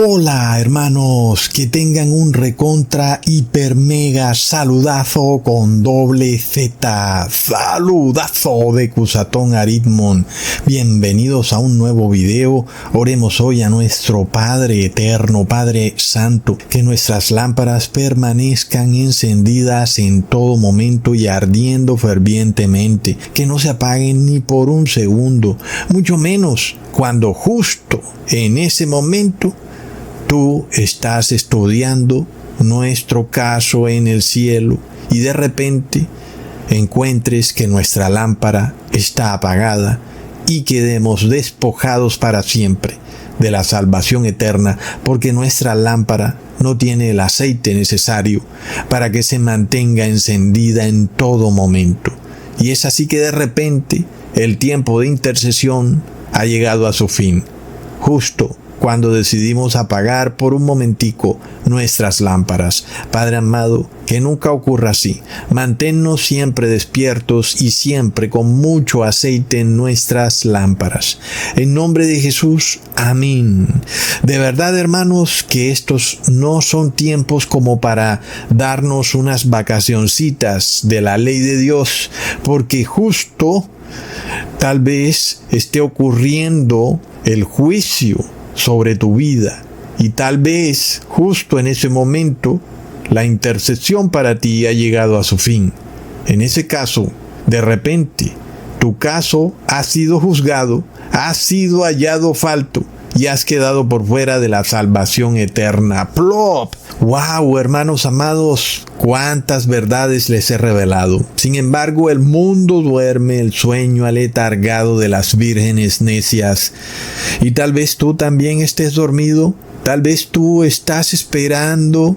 Hola hermanos, que tengan un recontra hiper mega saludazo con doble Z, saludazo de Cusatón Aritmon. Bienvenidos a un nuevo video. Oremos hoy a nuestro Padre Eterno, Padre Santo, que nuestras lámparas permanezcan encendidas en todo momento y ardiendo fervientemente, que no se apaguen ni por un segundo, mucho menos cuando justo en ese momento tú estás estudiando nuestro caso en el cielo y de repente encuentres que nuestra lámpara está apagada y quedemos despojados para siempre de la salvación eterna, porque nuestra lámpara no tiene el aceite necesario para que se mantenga encendida en todo momento. Y es así que de repente el tiempo de intercesión ha llegado a su fin, justo cuando decidimos apagar por un momentico nuestras lámparas. Padre amado, que nunca ocurra así. Manténnos siempre despiertos y siempre con mucho aceite en nuestras lámparas. En nombre de Jesús, amén. De verdad, hermanos, que estos no son tiempos como para darnos unas vacacioncitas de la ley de Dios, porque justo tal vez esté ocurriendo el juicio sobre tu vida y tal vez justo en ese momento la intercesión para ti ha llegado a su fin. En ese caso, de repente, tu caso ha sido juzgado, ha sido hallado falto y has quedado por fuera de la salvación eterna. ¡Plop! ¡Wow, hermanos amados! ¡Cuántas verdades les he revelado! Sin embargo, el mundo duerme el sueño aletargado de las vírgenes necias. Y tal vez tú también estés dormido. Tal vez tú estás esperando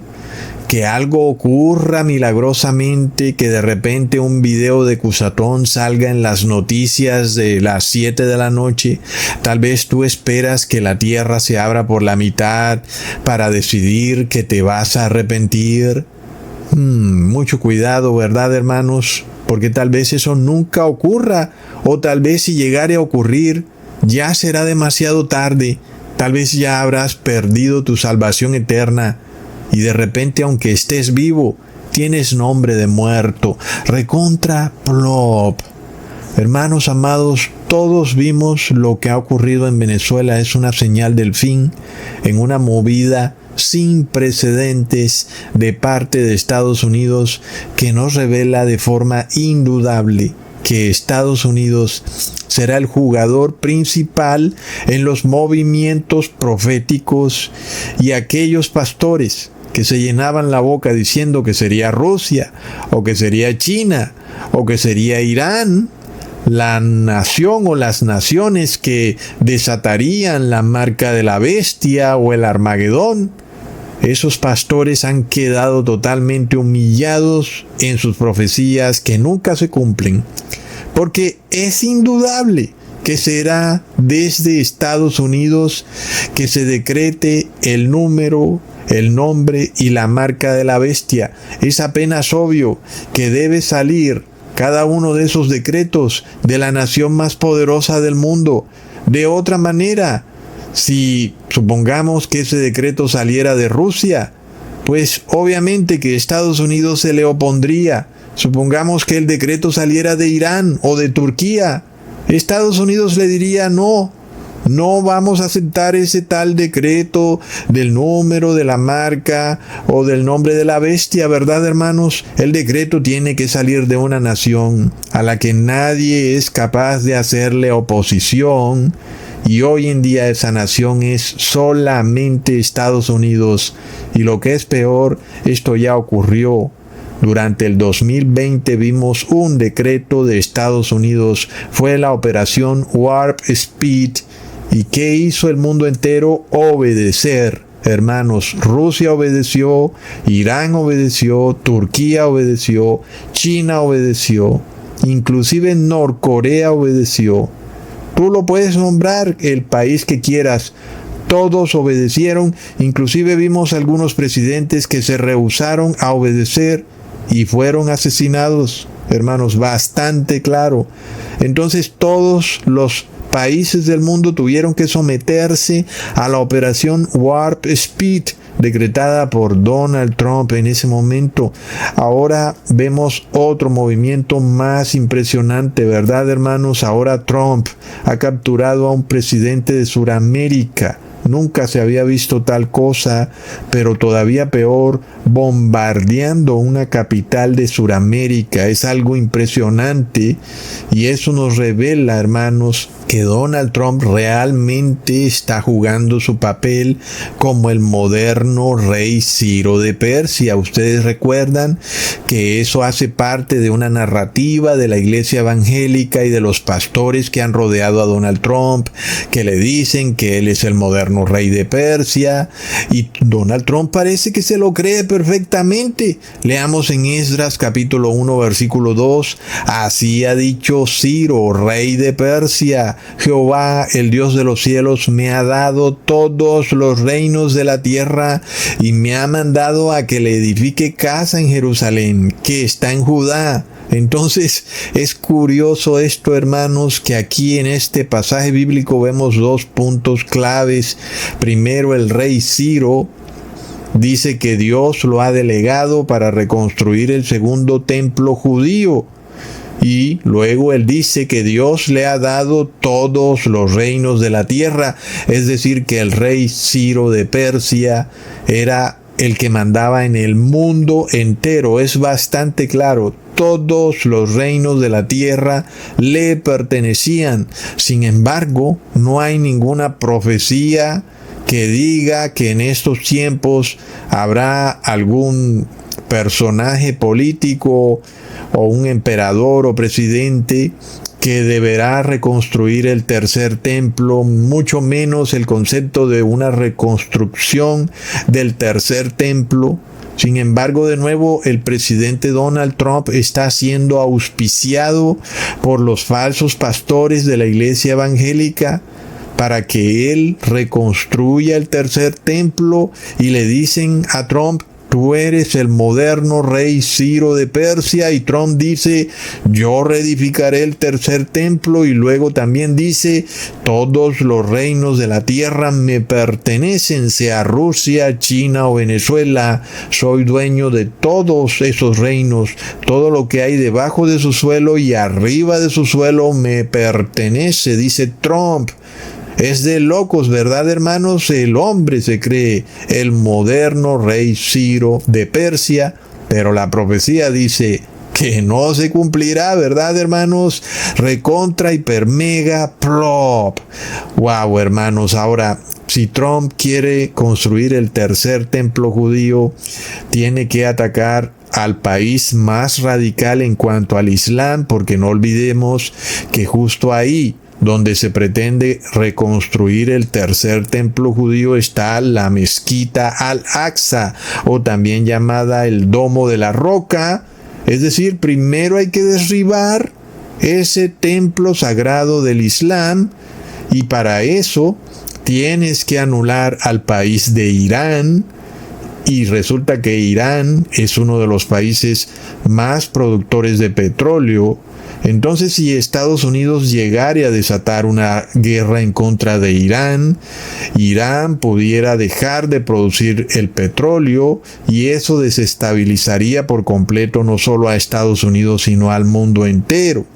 que algo ocurra milagrosamente, que de repente un video de Cusatón salga en las noticias de las 7 de la noche. Tal vez tú esperas que la tierra se abra por la mitad para decidir que te vas a arrepentir. Mucho cuidado, ¿verdad, hermanos? Porque tal vez eso nunca ocurra, o tal vez si llegare a ocurrir, ya será demasiado tarde. Tal vez ya habrás perdido tu salvación eterna. Y de repente, aunque estés vivo, tienes nombre de muerto. Recontra plop. Hermanos amados, todos vimos lo que ha ocurrido en Venezuela. Es una señal del fin, en una movida sin precedentes de parte de Estados Unidos, que nos revela de forma indudable que Estados Unidos será el jugador principal en los movimientos proféticos, y aquellos pastores que se llenaban la boca diciendo que sería Rusia, o que sería China, o que sería Irán, la nación o las naciones que desatarían la marca de la bestia o el Armagedón, esos pastores han quedado totalmente humillados en sus profecías que nunca se cumplen, porque es indudable que será desde Estados Unidos que se decrete el número, el nombre y la marca de la bestia. Es apenas obvio que debe salir cada uno de esos decretos de la nación más poderosa del mundo. De otra manera, si supongamos que ese decreto saliera de Rusia, pues obviamente que Estados Unidos se le opondría. Supongamos que el decreto saliera de Irán o de Turquía, Estados Unidos le diría no vamos a aceptar ese tal decreto del número, de la marca o del nombre de la bestia, ¿verdad, hermanos? El decreto tiene que salir de una nación a la que nadie es capaz de hacerle oposición, y hoy en día esa nación es solamente Estados Unidos. Y lo que es peor, esto ya ocurrió. Durante el 2020 vimos un decreto de Estados Unidos, fue la operación Warp Speed. ¿Y qué hizo el mundo entero? Obedecer. Hermanos, Rusia obedeció, Irán obedeció, Turquía obedeció, China obedeció, inclusive Norcorea obedeció. Tú lo puedes nombrar el país que quieras. Todos obedecieron, inclusive vimos algunos presidentes que se rehusaron a obedecer y fueron asesinados. Hermanos, bastante claro. Entonces todos los países del mundo tuvieron que someterse a la operación Warp Speed, decretada por Donald Trump en ese momento. Ahora vemos otro movimiento más impresionante, ¿verdad, hermanos? Ahora Trump ha capturado a un presidente de Sudamérica. Nunca se había visto tal cosa, pero todavía peor, bombardeando una capital de Sudamérica. Es algo impresionante y eso nos revela, hermanos, que Donald Trump realmente está jugando su papel como el moderno rey Ciro de Persia. Ustedes recuerdan que eso hace parte de una narrativa de la iglesia evangélica y de los pastores que han rodeado a Donald Trump, que le dicen que él es el moderno rey de Persia, y Donald Trump parece que se lo cree perfectamente. Leamos en Esdras capítulo 1 versículo 2, así ha dicho Ciro, rey de Persia: Jehová, el Dios de los cielos, me ha dado todos los reinos de la tierra y me ha mandado a que le edifique casa en Jerusalén, que está en Judá. Entonces es curioso esto, hermanos, que aquí en este pasaje bíblico vemos dos puntos claves. Primero, el rey Ciro dice que Dios lo ha delegado para reconstruir el segundo templo judío. Y luego él dice que Dios le ha dado todos los reinos de la tierra. Es decir, que el rey Ciro de Persia era el que mandaba en el mundo entero. Es bastante claro. Todos los reinos de la tierra le pertenecían. Sin embargo, no hay ninguna profecía que diga que en estos tiempos habrá algún personaje político o un emperador o presidente que deberá reconstruir el tercer templo, mucho menos el concepto de una reconstrucción del tercer templo. Sin embargo, de nuevo, el presidente Donald Trump está siendo auspiciado por los falsos pastores de la iglesia evangélica para que él reconstruya el tercer templo, y le dicen a Trump: tú eres el moderno rey Ciro de Persia. Y Trump dice: yo reedificaré el tercer templo. Y luego también dice: todos los reinos de la tierra me pertenecen, sea Rusia, China o Venezuela. Soy dueño de todos esos reinos. Todo lo que hay debajo de su suelo y arriba de su suelo me pertenece, dice Trump. Es de locos, ¿verdad, hermanos? El hombre se cree el moderno rey Ciro de Persia, pero la profecía dice que no se cumplirá, ¿verdad, hermanos? Recontra, hiper, mega, plop. Wow, hermanos. Ahora, si Trump quiere construir el tercer templo judío, tiene que atacar al país más radical en cuanto al Islam, porque no olvidemos que justo ahí, donde se pretende reconstruir el tercer templo judío, está la mezquita Al-Aqsa, o también llamada el Domo de la Roca. Es decir, primero hay que derribar ese templo sagrado del Islam, y para eso tienes que anular al país de Irán. Y resulta que Irán es uno de los países más productores de petróleo. Entonces, si Estados Unidos llegara a desatar una guerra en contra de Irán, Irán pudiera dejar de producir el petróleo, y eso desestabilizaría por completo no solo a Estados Unidos, sino al mundo entero.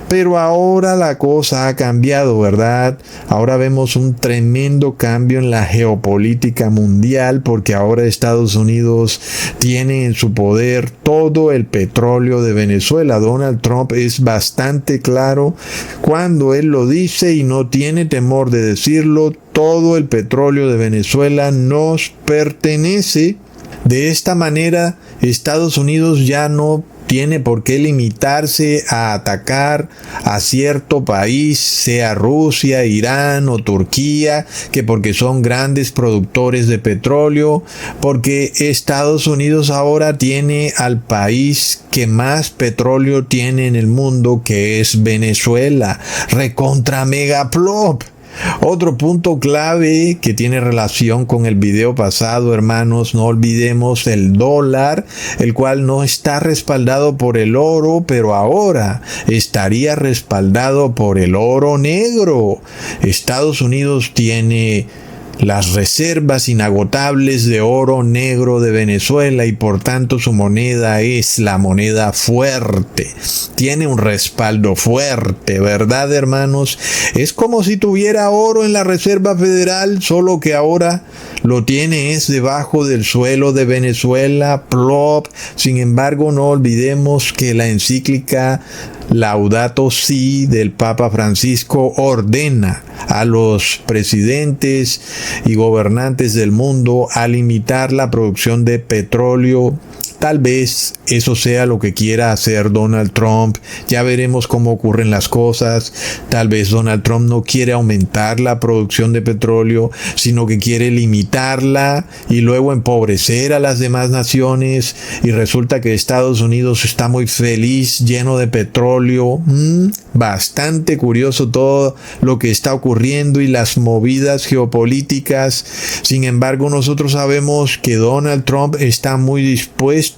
Pero ahora la cosa ha cambiado, ¿verdad? Ahora vemos un tremendo cambio en la geopolítica mundial, porque ahora Estados Unidos tiene en su poder todo el petróleo de Venezuela. Donald Trump es bastante claro cuando él lo dice, y no tiene temor de decirlo: todo el petróleo de Venezuela nos pertenece. De esta manera, Estados Unidos ya no tiene por qué limitarse a atacar a cierto país, sea Rusia, Irán o Turquía, que porque son grandes productores de petróleo, porque Estados Unidos ahora tiene al país que más petróleo tiene en el mundo, que es Venezuela. Recontra mega plop. Otro punto clave que tiene relación con el video pasado, hermanos, no olvidemos el dólar, el cual no está respaldado por el oro, pero ahora estaría respaldado por el oro negro. Estados Unidos tiene las reservas inagotables de oro negro de Venezuela y por tanto su moneda es la moneda fuerte. Tiene un respaldo fuerte, ¿verdad, hermanos? Es como si tuviera oro en la Reserva Federal, solo que ahora lo tiene es debajo del suelo de Venezuela, plop. Sin embargo, no olvidemos que la encíclica Laudato Si del Papa Francisco ordena a los presidentes y gobernantes del mundo a limitar la producción de petróleo. Tal vez eso sea lo que quiera hacer Donald Trump. Ya veremos cómo ocurren las cosas. Tal vez Donald Trump no quiere aumentar la producción de petróleo, sino que quiere limitarla y luego empobrecer a las demás naciones. Y resulta que Estados Unidos está muy feliz, lleno de petróleo. Bastante curioso todo lo que está ocurriendo y las movidas geopolíticas. Sin embargo, nosotros sabemos que Donald Trump está muy dispuesto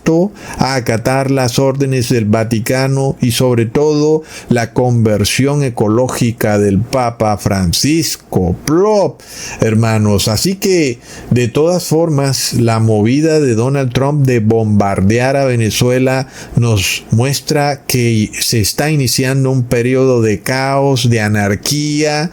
a acatar las órdenes del Vaticano y sobre todo la conversión ecológica del Papa Francisco. Plop, hermanos. Así que de todas formas la movida de Donald Trump de bombardear a Venezuela nos muestra que se está iniciando un periodo de caos, de anarquía,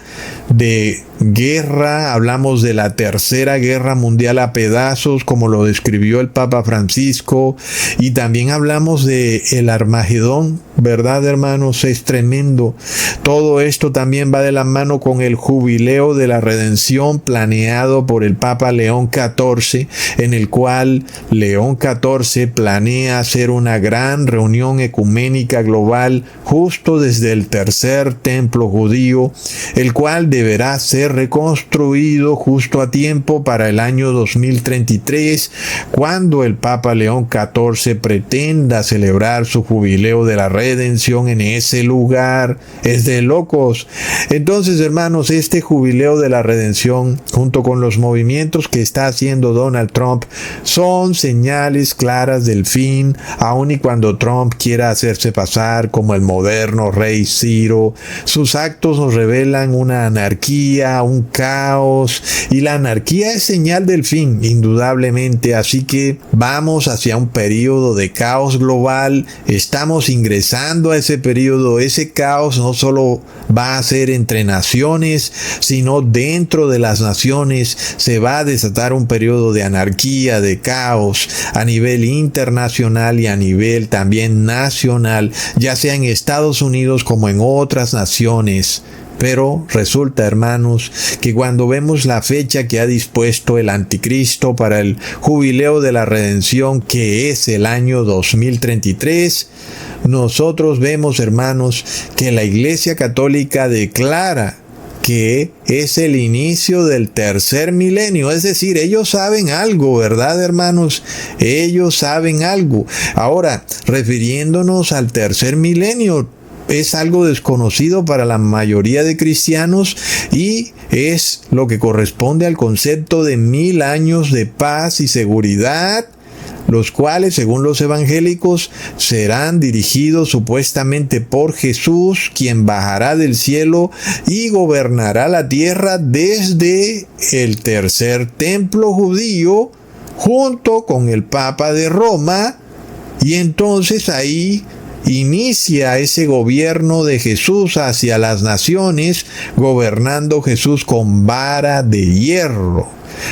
de guerra. Hablamos de la Tercera Guerra Mundial a pedazos, como lo describió el Papa Francisco, y también hablamos de el Armagedón, ¿verdad, hermanos? Es tremendo. Todo esto también va de la mano con el jubileo de la redención planeado por el Papa León XIV, en el cual León XIV planea hacer una gran reunión ecuménica global justo desde el tercer templo judío, el cual deberá ser reconstruido justo a tiempo para el año 2033, cuando el Papa León XIV pretenda celebrar su jubileo de la redención en ese lugar. Es de locos. Entonces, hermanos, este jubileo de la redención, junto con los movimientos que está haciendo Donald Trump, son señales claras del fin, aun y cuando Trump quiera hacerse pasar como el moderno rey Ciro. Sus actos nos revelan una anarquía, un caos, y la anarquía es señal del fin, indudablemente. Así que vamos hacia un periodo de caos global. Estamos ingresando a ese periodo. Ese caos no solo va a ser entre naciones, sino dentro de las naciones se va a desatar un periodo de anarquía, de caos a nivel internacional y a nivel también nacional, ya sea en Estados Unidos como en otras naciones. Pero resulta, hermanos, que cuando vemos la fecha que ha dispuesto el anticristo para el jubileo de la redención, que es el año 2033, nosotros vemos, hermanos, que la Iglesia Católica declara que es el inicio del tercer milenio. Es decir, ellos saben algo, ¿verdad, hermanos? Ellos saben algo. Ahora, refiriéndonos al tercer milenio, es algo desconocido para la mayoría de cristianos y es lo que corresponde al concepto de 1000 años de paz y seguridad, los cuales, según los evangélicos, serán dirigidos supuestamente por Jesús, quien bajará del cielo y gobernará la tierra desde el tercer templo judío, junto con el Papa de Roma, y entonces ahí inicia ese gobierno de Jesús hacia las naciones, gobernando Jesús con vara de hierro.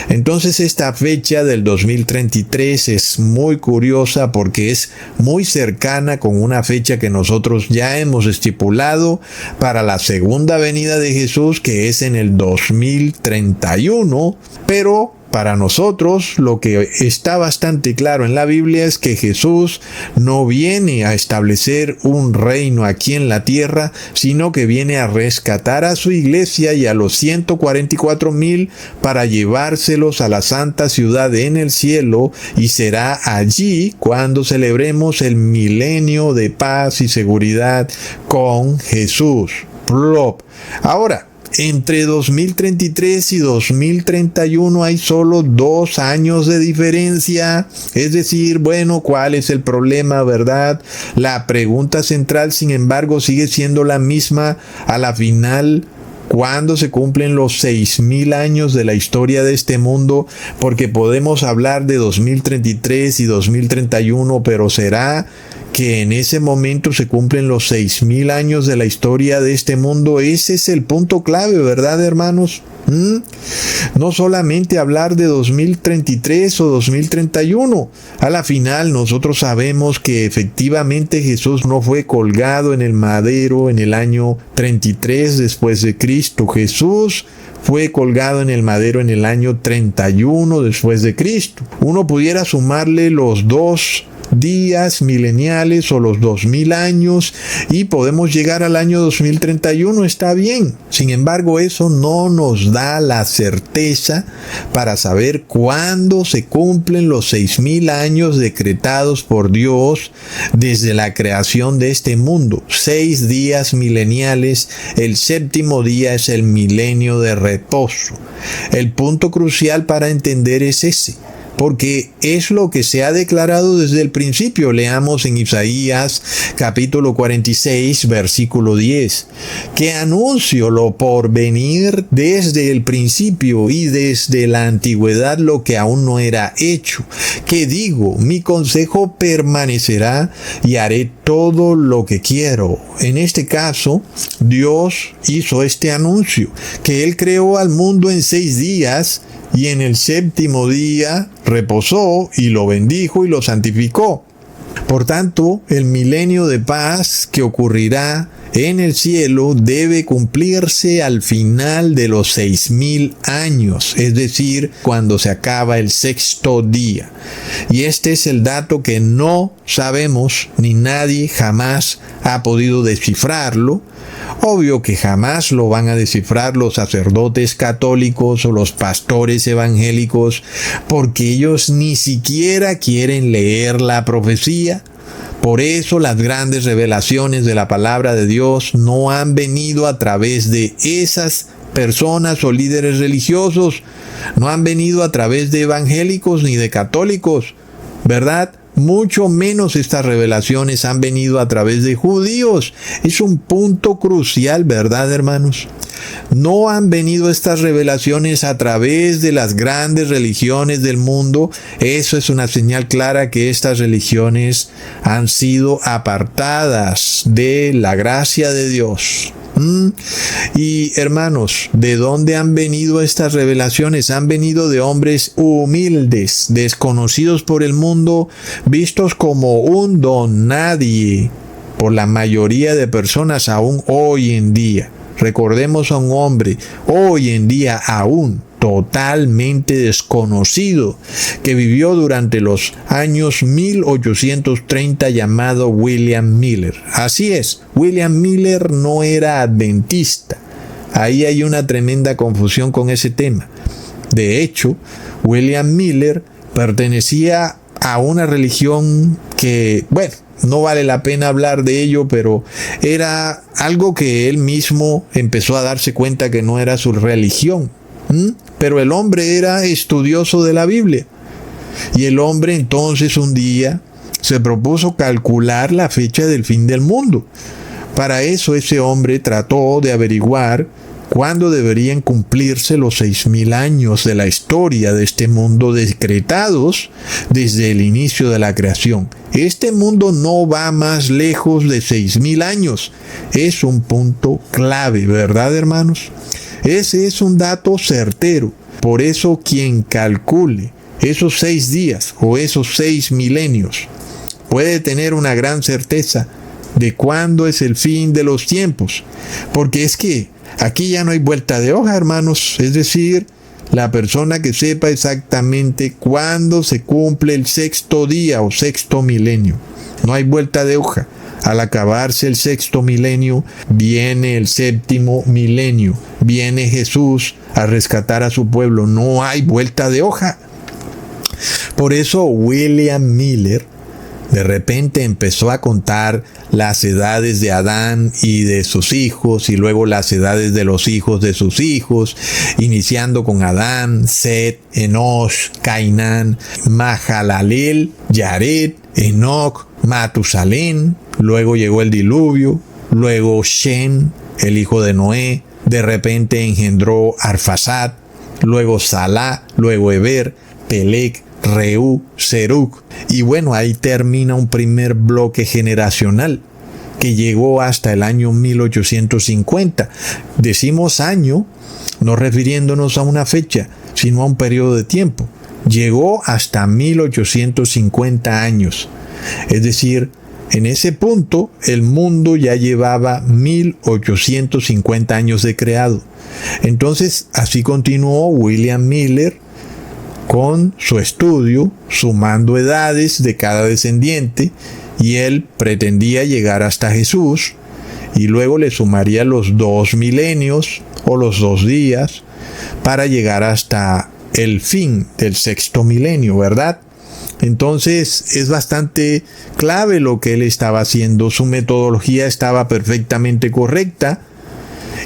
Entonces esta fecha del 2033 es muy curiosa porque es muy cercana con una fecha que nosotros ya hemos estipulado para la segunda venida de Jesús, que es en el 2031, pero para nosotros lo que está bastante claro en la Biblia es que Jesús no viene a establecer un reino aquí en la tierra, sino que viene a rescatar a su iglesia y a los 144,000 para llevárselos a la santa ciudad en el cielo, y será allí cuando celebremos el milenio de paz y seguridad con Jesús. Plop. Ahora, entre 2033 y 2031 hay solo 2 años de diferencia. Es decir, bueno, ¿cuál es el problema, verdad? La pregunta central, sin embargo, sigue siendo la misma a la final. ¿Cuándo se cumplen los 6,000 años de la historia de este mundo? Porque podemos hablar de 2033 y 2031, pero ¿será que en ese momento se cumplen los 6,000 años de la historia de este mundo? Ese es el punto clave, ¿verdad, hermanos? No solamente hablar de 2033 o 2031. A la final nosotros sabemos que efectivamente Jesús no fue colgado en el madero en el año 33 después de Cristo. Jesús fue colgado en el madero en el año 31 después de Cristo. Uno pudiera sumarle los 2 días mileniales o los 2000 años y podemos llegar al año 2031, está bien. Sin embargo, eso no nos da la certeza para saber cuándo se cumplen los 6,000 años decretados por Dios desde la creación de este mundo. 6 días mileniales, el 7º día es el milenio de reposo. El punto crucial para entender es ese, porque es lo que se ha declarado desde el principio. Leamos en Isaías capítulo 46, versículo 10, que anuncio lo por venir desde el principio y desde la antigüedad lo que aún no era hecho, que digo, mi consejo permanecerá y haré todo lo que quiero. En este caso, Dios hizo este anuncio, que Él creó al mundo en 6 días, y en el 7º día reposó y lo bendijo y lo santificó. Por tanto, el milenio de paz que ocurrirá en el cielo debe cumplirse al final de los 6,000 años, es decir, cuando se acaba el 6º día. Y este es el dato que no sabemos, ni nadie jamás ha podido descifrarlo. Obvio que jamás lo van a descifrar los sacerdotes católicos o los pastores evangélicos, porque ellos ni siquiera quieren leer la profecía. Por eso las grandes revelaciones de la palabra de Dios no han venido a través de esas personas o líderes religiosos, no han venido a través de evangélicos ni de católicos, ¿verdad? Mucho menos estas revelaciones han venido a través de judíos. Es un punto crucial, ¿verdad, hermanos? No han venido estas revelaciones a través de las grandes religiones del mundo. Eso es una señal clara que estas religiones han sido apartadas de la gracia de Dios. Y hermanos, ¿de dónde han venido estas revelaciones? Han venido de hombres humildes, desconocidos por el mundo, vistos como un don nadie por la mayoría de personas aún hoy en día. Recordemos a un hombre hoy en día aún totalmente desconocido que vivió durante los años 1830 llamado William Miller. Así es, William Miller no era adventista. Ahí hay una tremenda confusión con ese tema. De hecho, William Miller pertenecía a una religión que, bueno, no vale la pena hablar de ello, pero era algo que él mismo empezó a darse cuenta que no era su religión. Pero el hombre era estudioso de la Biblia. Y el hombre entonces un día se propuso calcular la fecha del fin del mundo. Para eso ese hombre trató de averiguar cuándo deberían cumplirse los 6,000 años de la historia de este mundo decretados desde el inicio de la creación. Este mundo no va más lejos de 6,000 años. Es un punto clave, ¿verdad, hermanos? Ese es un dato certero. Por eso quien calcule esos 6 días o esos 6 milenios puede tener una gran certeza de cuándo es el fin de los tiempos. Porque es que aquí ya no hay vuelta de hoja, hermanos. Es decir, la persona que sepa exactamente cuándo se cumple el 6º día o 6º milenio. No hay vuelta de hoja. Al acabarse el 6º milenio, viene el 7º milenio. Viene Jesús a rescatar a su pueblo. No hay vuelta de hoja. Por eso William Miller De repente empezó a contar las edades de Adán y de sus hijos, y luego las edades de los hijos de sus hijos, iniciando con Adán, Set, Enosh, Cainán, Mahalalel, Yared, Enoc, Matusalén. Luego llegó el diluvio, luego Shem, el hijo de Noé. De repente engendró Arfaxad, luego Salá, luego Eber, Peleg, Reú, Serug. Y bueno, ahí termina un primer bloque generacional que llegó hasta el año 1850. Decimos año no refiriéndonos a una fecha, sino a un periodo de tiempo. Llegó hasta 1850 años. Es decir, en ese punto el mundo ya llevaba 1850 años de creado. Entonces así continuó William Miller con su estudio, sumando edades de cada descendiente, y él pretendía llegar hasta Jesús, y luego le sumaría los 2 milenios o los 2 días para llegar hasta el fin del 6º milenio, ¿verdad? Entonces es bastante clave lo que él estaba haciendo. Su metodología estaba perfectamente correcta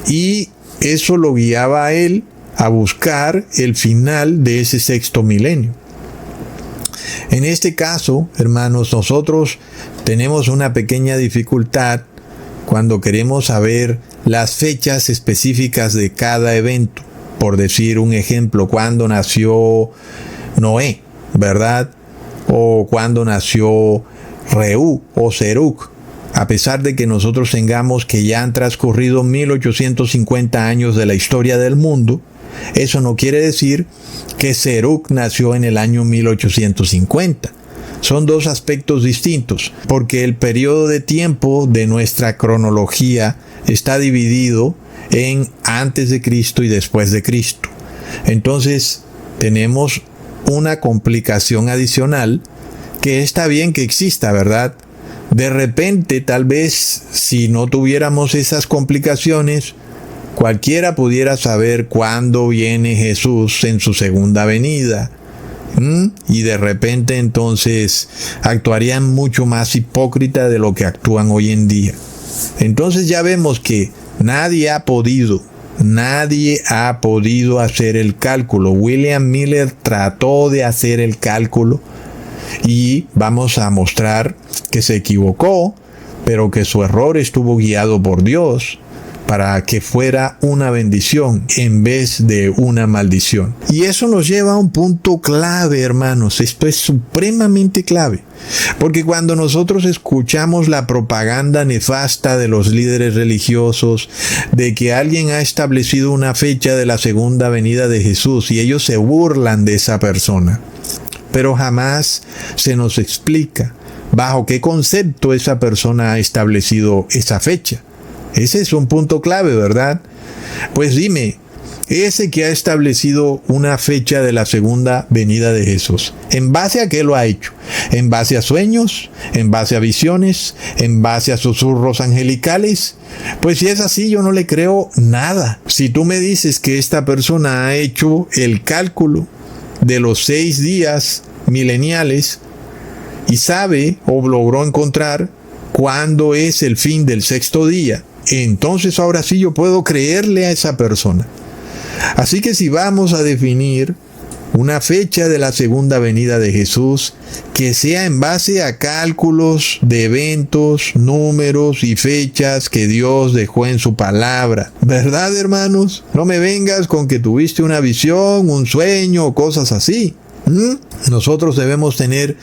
y eso lo guiaba a él a buscar el final de ese 6º milenio. En este caso, hermanos, nosotros tenemos una pequeña dificultad cuando queremos saber las fechas específicas de cada evento. Por decir un ejemplo, cuando nació Noé, ¿verdad? O cuando nació Reú o Serug. A pesar de que nosotros tengamos que ya han transcurrido 1850 años de la historia del mundo, eso no quiere decir que Serug nació en el año 1850. Son dos aspectos distintos, porque el periodo de tiempo de nuestra cronología está dividido en antes de Cristo y después de Cristo. Entonces, tenemos una complicación adicional que está bien que exista, ¿verdad? De repente, tal vez, si no tuviéramos esas complicaciones, cualquiera pudiera saber cuándo viene Jesús en su segunda venida. Y de repente entonces actuarían mucho más hipócrita de lo que actúan hoy en día. Entonces ya vemos que nadie ha podido hacer el cálculo. William Miller trató de hacer el cálculo y vamos a mostrar que se equivocó, pero que su error estuvo guiado por Dios para que fuera una bendición en vez de una maldición. Y eso nos lleva a un punto clave, hermanos. Esto es supremamente clave. Porque cuando nosotros escuchamos la propaganda nefasta de los líderes religiosos de que alguien ha establecido una fecha de la segunda venida de Jesús y ellos se burlan de esa persona, pero jamás se nos explica bajo qué concepto esa persona ha establecido esa fecha. Ese es un punto clave, ¿verdad? Pues dime, ese que ha establecido una fecha de la segunda venida de Jesús, ¿en base a qué lo ha hecho? ¿En base a sueños? ¿En base a visiones? ¿En base a susurros angelicales? Pues si es así, yo no le creo nada. Si tú me dices que esta persona ha hecho el cálculo de los 6 días mileniales y sabe o logró encontrar cuándo es el fin del 6º día, entonces ahora sí yo puedo creerle a esa persona. Así que si vamos a definir una fecha de la segunda venida de Jesús, que sea en base a cálculos de eventos, números y fechas que Dios dejó en su palabra. ¿Verdad, hermanos? No me vengas con que tuviste una visión, un sueño o cosas así. Nosotros debemos tener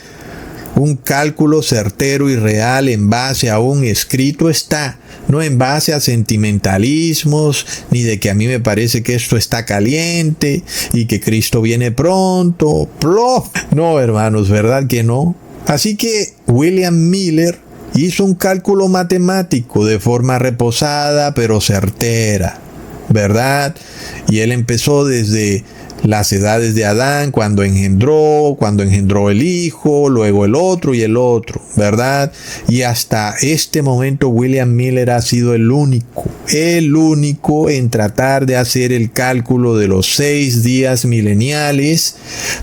un cálculo certero y real en base a un escrito está, no en base a sentimentalismos, ni de que a mí me parece que esto está caliente y que Cristo viene pronto. ¡Plof! No, hermanos, ¿verdad que no? Así que William Miller hizo un cálculo matemático de forma reposada pero certera, ¿verdad? Y él empezó desde las edades de Adán, cuando engendró el hijo, luego el otro y el otro, ¿verdad? Y hasta este momento William Miller ha sido el único en tratar de hacer el cálculo de los 6 días mileniales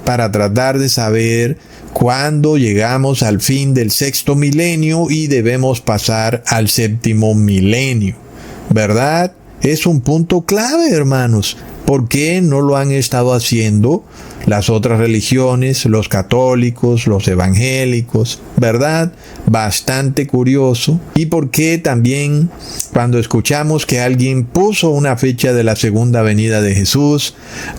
para tratar de saber cuando llegamos al fin del sexto milenio y debemos pasar al séptimo milenio, ¿verdad? Es un punto clave, hermanos. ¿Por qué no lo han estado haciendo las otras religiones, los católicos, los evangélicos, verdad? Bastante curioso. ¿Y por qué también cuando escuchamos que alguien puso una fecha de la segunda venida de Jesús,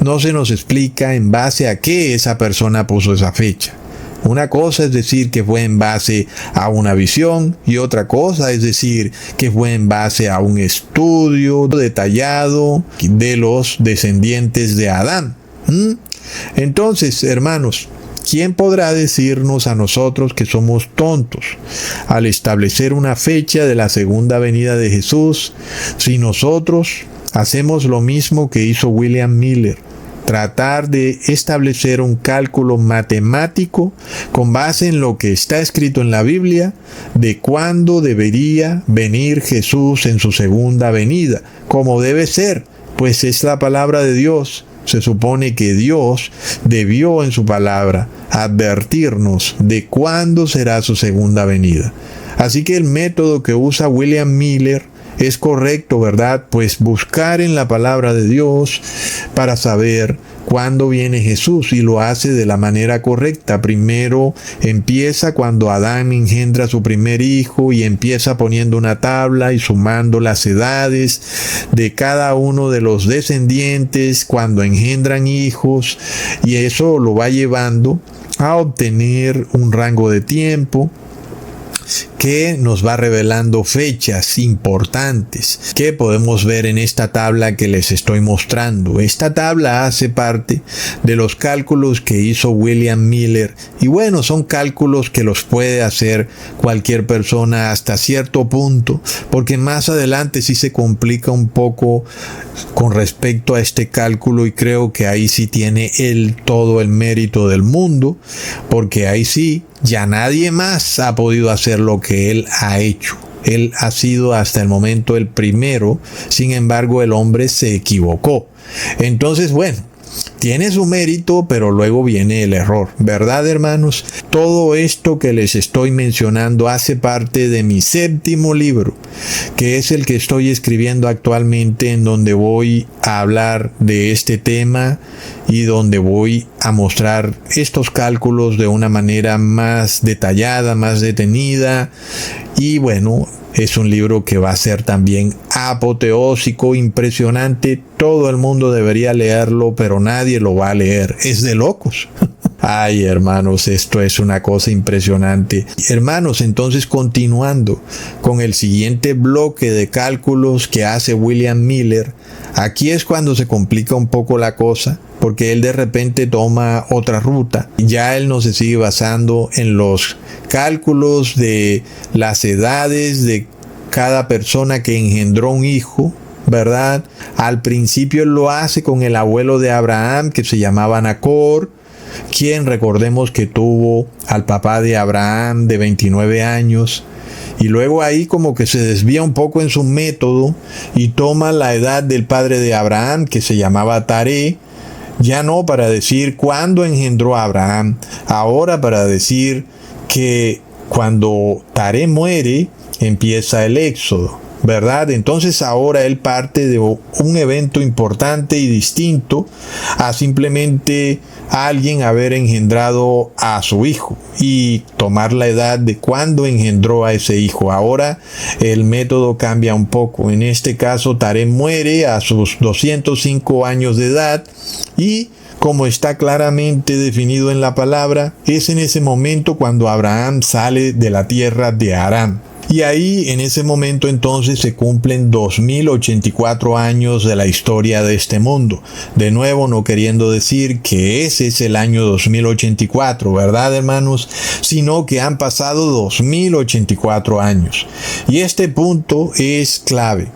no se nos explica en base a qué esa persona puso esa fecha? Una cosa es decir que fue en base a una visión y otra cosa es decir que fue en base a un estudio detallado de los descendientes de Adán. Entonces, hermanos, ¿quién podrá decirnos a nosotros que somos tontos al establecer una fecha de la segunda venida de Jesús si nosotros hacemos lo mismo que hizo William Miller? Tratar de establecer un cálculo matemático con base en lo que está escrito en la Biblia de cuándo debería venir Jesús en su segunda venida, como debe ser, pues es la palabra de Dios. Se supone que Dios debió en su palabra advertirnos de cuándo será su segunda venida. Así que el método que usa William Miller es correcto, ¿verdad? Pues buscar en la palabra de Dios para saber cuándo viene Jesús, y lo hace de la manera correcta. Primero empieza cuando Adán engendra a su primer hijo y empieza poniendo una tabla y sumando las edades de cada uno de los descendientes cuando engendran hijos, y eso lo va llevando a obtener un rango de tiempo que nos va revelando fechas importantes que podemos ver en esta tabla que les estoy mostrando. Esta tabla hace parte de los cálculos que hizo William Miller, y bueno, son cálculos que los puede hacer cualquier persona hasta cierto punto, porque más adelante sí se complica un poco con respecto a este cálculo, y creo que ahí sí tiene él todo el mérito del mundo, porque ahí sí ya nadie más ha podido hacer lo que él ha hecho. Él ha sido hasta el momento el primero, sin embargo el hombre se equivocó. Entonces, bueno, tiene su mérito, pero luego viene el error, ¿verdad, hermanos? Todo esto que les estoy mencionando hace parte de mi séptimo libro, que es el que estoy escribiendo actualmente, en donde voy a hablar de este tema y donde voy a mostrar estos cálculos de una manera más detallada, más detenida. Y bueno, es un libro que va a ser también apoteósico, impresionante. Todo el mundo debería leerlo, pero nadie lo va a leer. Es de locos. Ay, hermanos, esto es una cosa impresionante. Hermanos, entonces continuando con el siguiente bloque de cálculos que hace William Miller, aquí es cuando se complica un poco la cosa, porque él de repente toma otra ruta. Ya él no se sigue basando en los cálculos de las edades de cada persona que engendró un hijo, ¿verdad? Al principio él lo hace con el abuelo de Abraham, que se llamaba Nacor, quien recordemos que tuvo al papá de Abraham de 29 años. Y luego ahí como que se desvía un poco en su método y toma la edad del padre de Abraham, que se llamaba Taré, ya no para decir cuándo engendró a Abraham, ahora para decir que cuando Taré muere empieza el éxodo, ¿verdad? Entonces ahora él parte de un evento importante y distinto a simplemente alguien haber engendrado a su hijo y tomar la edad de cuándo engendró a ese hijo. Ahora el método cambia un poco. En este caso Taré muere a sus 205 años de edad, y como está claramente definido en la palabra, es en ese momento cuando Abraham sale de la tierra de Harán. Y ahí, en ese momento entonces, se cumplen 2084 años de la historia de este mundo. De nuevo, no queriendo decir que ese es el año 2084, ¿verdad, hermanos? Sino que han pasado 2084 años. Y este punto es clave,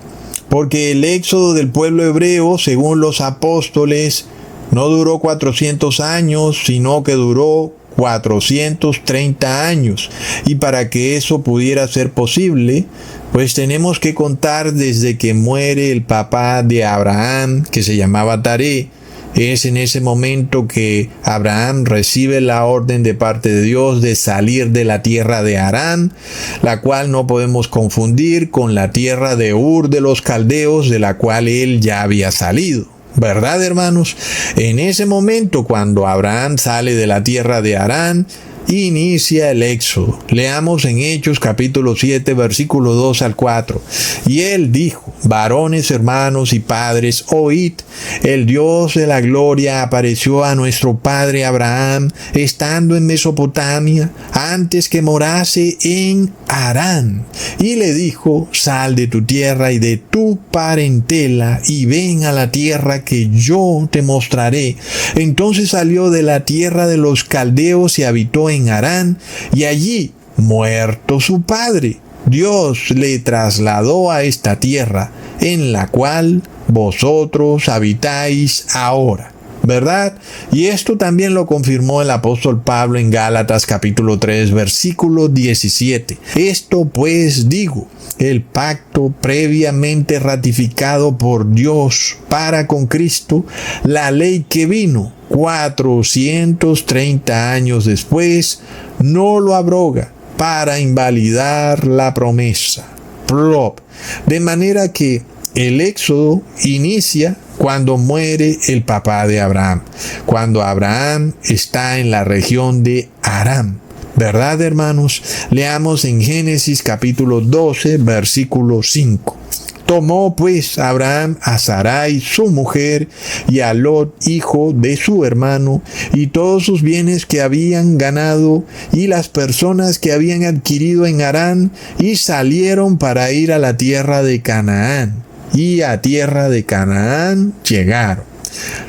porque el éxodo del pueblo hebreo, según los apóstoles, no duró 400 años, sino que duró 430 años. Y para que eso pudiera ser posible, pues tenemos que contar desde que muere el papá de Abraham, que se llamaba Taré, Es en ese momento que Abraham recibe la orden de parte de Dios de salir de la tierra de Harán, la cual no podemos confundir con la tierra de Ur de los Caldeos, de la cual él ya había salido. ¿Verdad, hermanos? En ese momento, cuando Abraham sale de la tierra de Harán, inicia el éxodo. Leamos en Hechos capítulo 7, versículo 2 al 4. Y él dijo: varones, hermanos y padres, oíd, el Dios de la gloria apareció a nuestro padre Abraham, estando en Mesopotamia, antes que morase en Harán. Y le dijo: sal de tu tierra y de tu parentela, y ven a la tierra que yo te mostraré. Entonces salió de la tierra de los caldeos y habitó en Harán, y allí, muerto su padre, Dios le trasladó a esta tierra, en la cual vosotros habitáis ahora. ¿Verdad? Y esto también lo confirmó el apóstol Pablo en Gálatas capítulo 3, versículo 17. Esto pues digo, el pacto previamente ratificado por Dios para con Cristo, la ley que vino 430 años después, no lo abroga para invalidar la promesa. De manera que el éxodo inicia cuando muere el papá de Abraham, cuando Abraham está en la región de Harán. ¿Verdad, hermanos? Leamos en Génesis capítulo 12, versículo 5. Tomó pues Abraham a Sarai su mujer y a Lot hijo de su hermano y todos sus bienes que habían ganado y las personas que habían adquirido en Harán, y salieron para ir a la tierra de Canaán. Y a tierra de Canaán llegaron.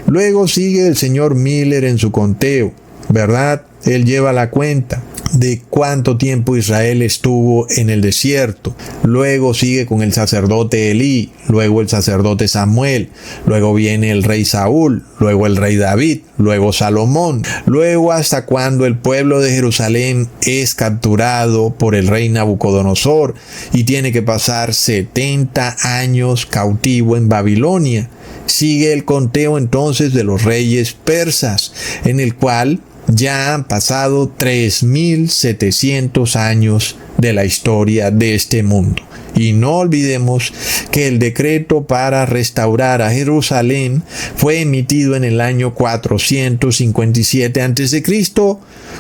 Luego sigue el señor Miller en su conteo, ¿verdad? Él lleva la cuenta de cuánto tiempo Israel estuvo en el desierto. Luego sigue con el sacerdote Elí, luego el sacerdote Samuel, luego viene el rey Saúl, luego el rey David, luego Salomón, luego hasta cuando el pueblo de Jerusalén es capturado por el rey Nabucodonosor y tiene que pasar 70 años cautivo en Babilonia. Sigue el conteo entonces de los reyes persas, en el cual ya han pasado 3.700 años de la historia de este mundo. Y no olvidemos que el decreto para restaurar a Jerusalén fue emitido en el año 457 a.C.,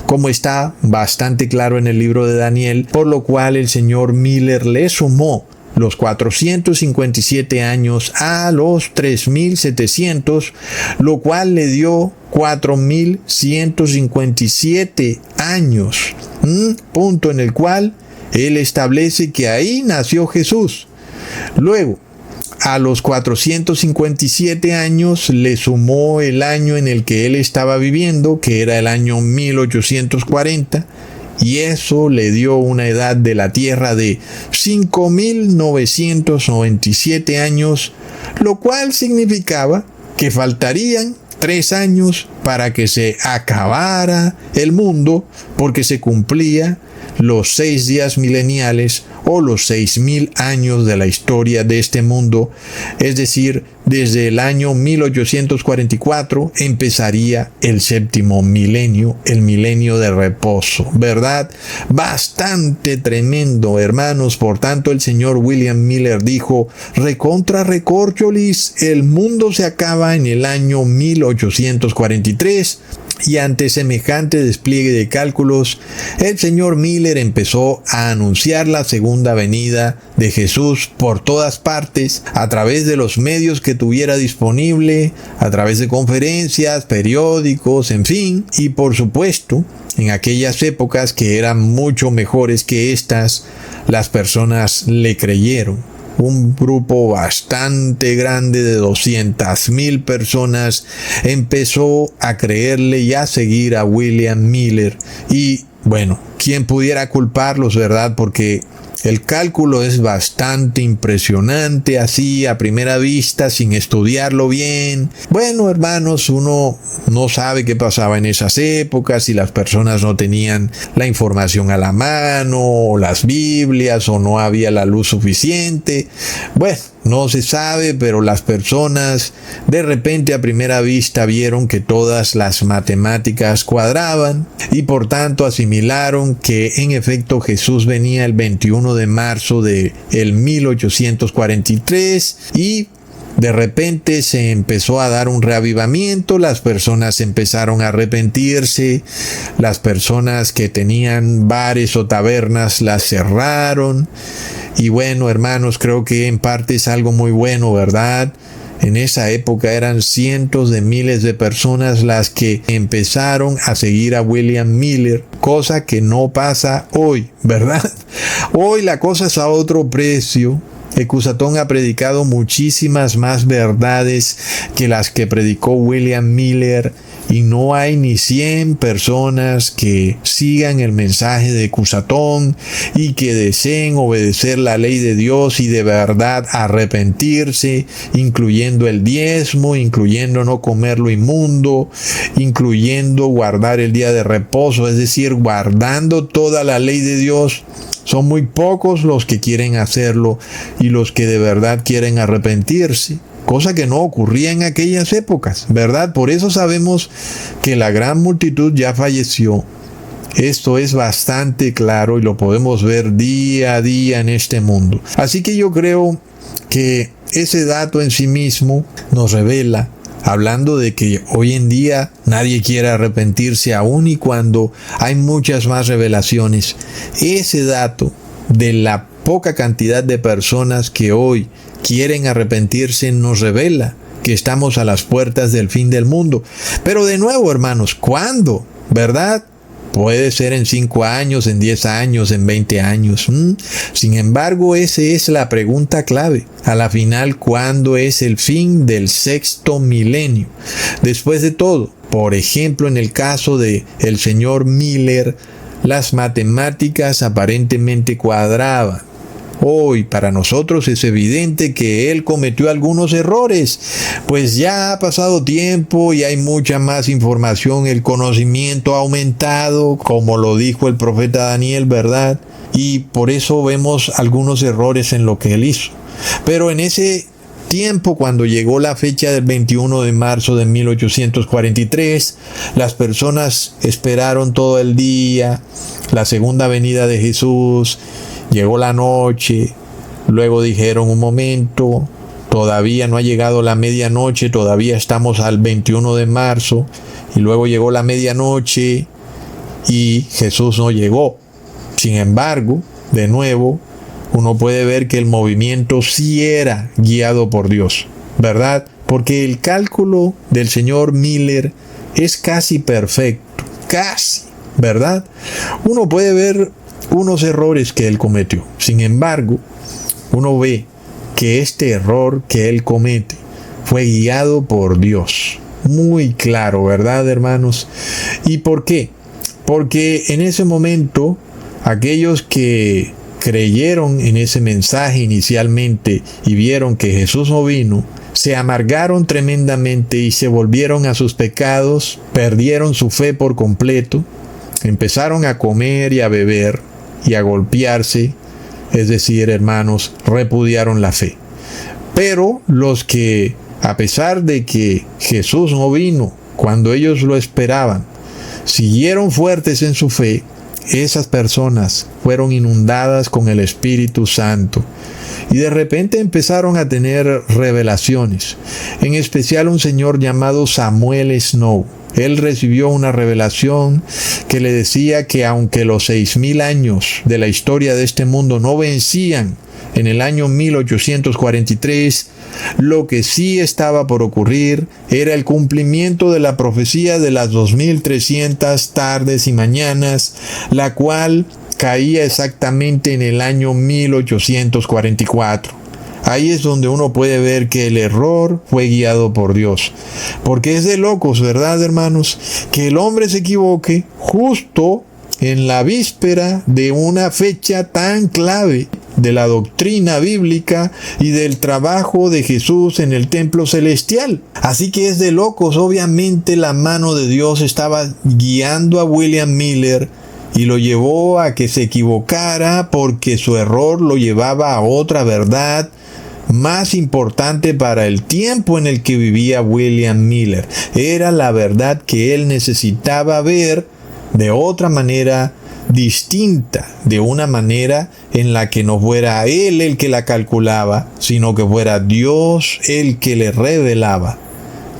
como está bastante claro en el libro de Daniel, por lo cual el señor Miller le sumó los 457 años a los 3.700, lo cual le dio 4.157 años, punto en el cual él establece que ahí nació Jesús. Luego, a los 457 años le sumó el año en el que él estaba viviendo, que era el año 1840, y eso le dio una edad de la tierra de 5.997 años, lo cual significaba que faltarían 3 años para que se acabara el mundo, porque se cumplía los 6 días mileniales o los 6.000 años de la historia de este mundo, es decir, desde el año 1844 empezaría el 7º milenio, el milenio de reposo, ¿verdad? Bastante tremendo, hermanos. Por tanto, el señor William Miller dijo: recontra recorcholis, el mundo se acaba en el año 1843. Y ante semejante despliegue de cálculos, el señor Miller empezó a anunciar la segunda venida de Jesús por todas partes, a través de los medios que tuviera disponible, a través de conferencias, periódicos, en fin, y por supuesto, en aquellas épocas que eran mucho mejores que estas, las personas le creyeron. Un grupo bastante grande de 200,000 personas empezó a creerle y a seguir a William Miller. Y bueno, ¿quién pudiera culparlos, verdad? Porque el cálculo es bastante impresionante así a primera vista, sin estudiarlo bien. Bueno, hermanos, uno no sabe qué pasaba en esas épocas, si las personas no tenían la información a la mano, o las Biblias, o no había la luz suficiente. Bueno, No se sabe, pero las personas de repente a primera vista vieron que todas las matemáticas cuadraban y por tanto asimilaron que en efecto Jesús venía el 21 de marzo de el 1843 y de repente se empezó a dar un reavivamiento, las personas empezaron a arrepentirse, las personas que tenían bares o tabernas las cerraron. Y bueno, hermanos, creo que en parte es algo muy bueno, ¿verdad? En esa época eran cientos de miles de personas las que empezaron a seguir a William Miller, cosa que no pasa hoy, ¿verdad? Hoy la cosa es a otro precio. Ecusatón ha predicado muchísimas más verdades que las que predicó William Miller y no hay ni 100 personas que sigan el mensaje de Ecusatón y que deseen obedecer la ley de Dios y de verdad arrepentirse, incluyendo el diezmo, incluyendo no comer lo inmundo, incluyendo guardar el día de reposo, es decir, guardando toda la ley de Dios. Son muy pocos los que quieren hacerlo y los que de verdad quieren arrepentirse, cosa que no ocurría en aquellas épocas, ¿verdad? Por eso sabemos que la gran multitud ya falleció. Esto es bastante claro y lo podemos ver día a día en este mundo. Así que yo creo que ese dato en sí mismo nos revela, hablando de que hoy en día nadie quiere arrepentirse aún y cuando hay muchas más revelaciones. Ese dato de la poca cantidad de personas que hoy quieren arrepentirse nos revela que estamos a las puertas del fin del mundo. Pero de nuevo, hermanos, ¿cuándo? ¿Verdad? Puede ser en 5 años, en 10 años, en 20 años. Sin embargo, esa es la pregunta clave. A la final, ¿cuándo es el fin del 6º milenio? Después de todo, por ejemplo, en el caso de el señor Miller, las matemáticas aparentemente cuadraban. Hoy para nosotros es evidente que él cometió algunos errores, pues ya ha pasado tiempo y hay mucha más información, el conocimiento ha aumentado, como lo dijo el profeta Daniel, ¿verdad? Y por eso vemos algunos errores en lo que él hizo. Pero en ese tiempo, cuando llegó la fecha del 21 de marzo de 1843, las personas esperaron todo el día la segunda venida de Jesús. Llegó la noche, luego dijeron un momento, todavía no ha llegado la medianoche, todavía estamos al 21 de marzo, y luego llegó la medianoche y Jesús no llegó. Sin embargo, de nuevo, uno puede ver que el movimiento sí era guiado por Dios, ¿verdad? Porque el cálculo del señor Miller es casi perfecto, casi, ¿verdad? Uno puede ver unos errores que él cometió. Sin embargo, uno ve que este error que él comete fue guiado por Dios. Muy claro, ¿verdad, hermanos? ¿Y por qué? Porque en ese momento, aquellos que creyeron en ese mensaje inicialmente y vieron que Jesús no vino, se amargaron tremendamente y se volvieron a sus pecados, perdieron su fe por completo, empezaron a comer y a beber y a golpearse, es decir, hermanos, repudiaron la fe. Pero los que, a pesar de que Jesús no vino cuando ellos lo esperaban, siguieron fuertes en su fe, esas personas fueron inundadas con el Espíritu Santo y de repente empezaron a tener revelaciones, en especial un señor llamado Samuel Snow. Él recibió una revelación que le decía que aunque los 6,000 años de la historia de este mundo no vencían en el año 1843, lo que sí estaba por ocurrir era el cumplimiento de la profecía de las 2300 tardes y mañanas, la cual caía exactamente en el año 1844. Ahí es donde uno puede ver que el error fue guiado por Dios. Porque es de locos, ¿verdad, hermanos? Que el hombre se equivoque justo en la víspera de una fecha tan clave de la doctrina bíblica y del trabajo de Jesús en el templo celestial. Así que es de locos. Obviamente la mano de Dios estaba guiando a William Miller y lo llevó a que se equivocara porque su error lo llevaba a otra verdad más importante para el tiempo en el que vivía William Miller. Era la verdad que él necesitaba ver de otra manera distinta, de una manera en la que no fuera él el que la calculaba, sino que fuera Dios el que le revelaba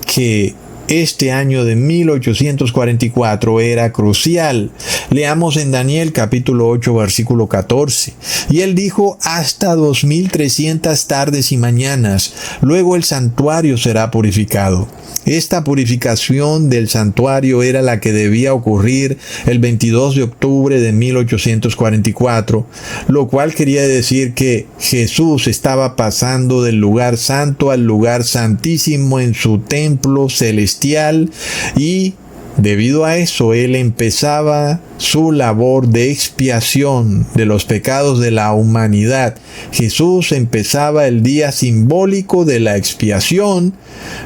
que este año de 1844 era crucial. Leamos en Daniel capítulo 8 versículo 14. Y él dijo: hasta 2300 tardes y mañanas, luego el santuario será purificado. Esta purificación del santuario era la que debía ocurrir el 22 de octubre de 1844, lo cual quería decir que Jesús estaba pasando del lugar santo al lugar santísimo en su templo celestial, y debido a eso él empezaba su labor de expiación de los pecados de la humanidad. Jesús empezaba el día simbólico de la expiación,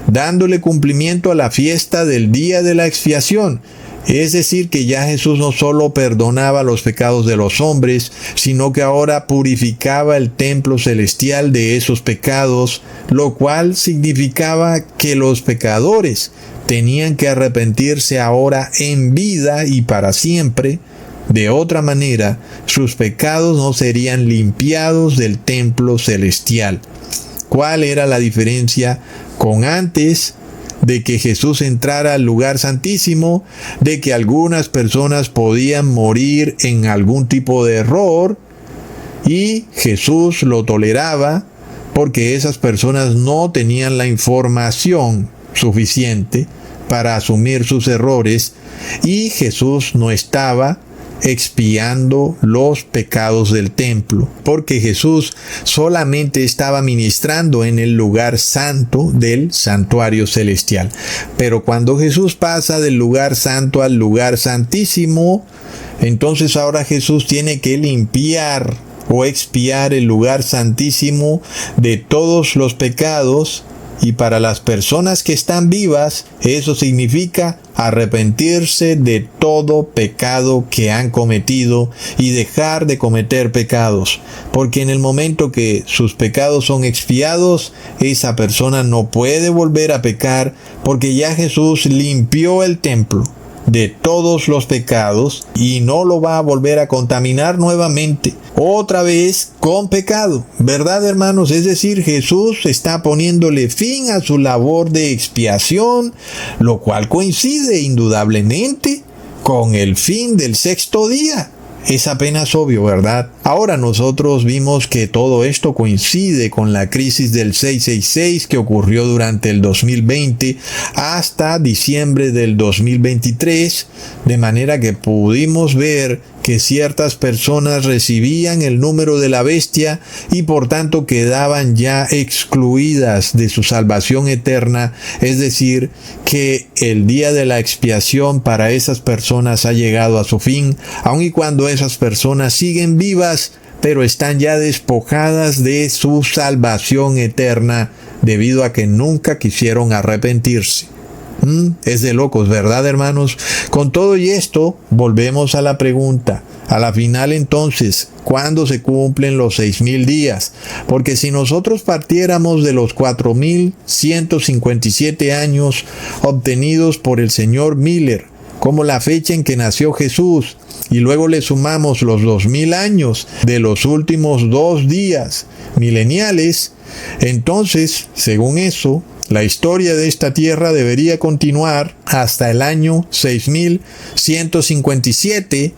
dándole cumplimiento a la fiesta del día de la expiación. Es decir, que ya Jesús no solo perdonaba los pecados de los hombres, sino que ahora purificaba el templo celestial de esos pecados, lo cual significaba que los pecadores tenían que arrepentirse ahora en vida y para siempre. De otra manera, sus pecados no serían limpiados del templo celestial. ¿Cuál era la diferencia con antes de que Jesús entrara al lugar santísimo? De que algunas personas podían morir en algún tipo de error y Jesús lo toleraba porque esas personas no tenían la información suficiente para asumir sus errores, y Jesús no estaba expiando los pecados del templo, porque Jesús solamente estaba ministrando en el lugar santo del santuario celestial. Pero cuando Jesús pasa del lugar santo al lugar santísimo, entonces ahora Jesús tiene que limpiar o expiar el lugar santísimo de todos los pecados. Y para las personas que están vivas, eso significa arrepentirse de todo pecado que han cometido y dejar de cometer pecados. Porque en el momento que sus pecados son expiados, esa persona no puede volver a pecar, porque ya Jesús limpió el templo de todos los pecados y no lo va a volver a contaminar nuevamente, otra vez con pecado. ¿Verdad, hermanos? Es decir, Jesús está poniéndole fin a su labor de expiación, lo cual coincide indudablemente con el fin del sexto día. Es apenas obvio, ¿verdad? Ahora nosotros vimos que todo esto coincide con la crisis del 666 que ocurrió durante el 2020 hasta diciembre del 2023, de manera que pudimos ver que ciertas personas recibían el número de la bestia y por tanto quedaban ya excluidas de su salvación eterna. Es decir, que el día de la expiación para esas personas ha llegado a su fin, aun y cuando esas personas siguen vivas, pero están ya despojadas de su salvación eterna debido a que nunca quisieron arrepentirse. Es de locos, ¿verdad, hermanos? Con todo y esto, volvemos a la pregunta. A la final, entonces, ¿cuándo se cumplen los 6,000 días? Porque si nosotros partiéramos de los 4,157 años obtenidos por el señor Miller como la fecha en que nació Jesús, y luego le sumamos los 2,000 años de los últimos 2 días mileniales, entonces, según eso, la historia de esta tierra debería continuar hasta el año 6,157,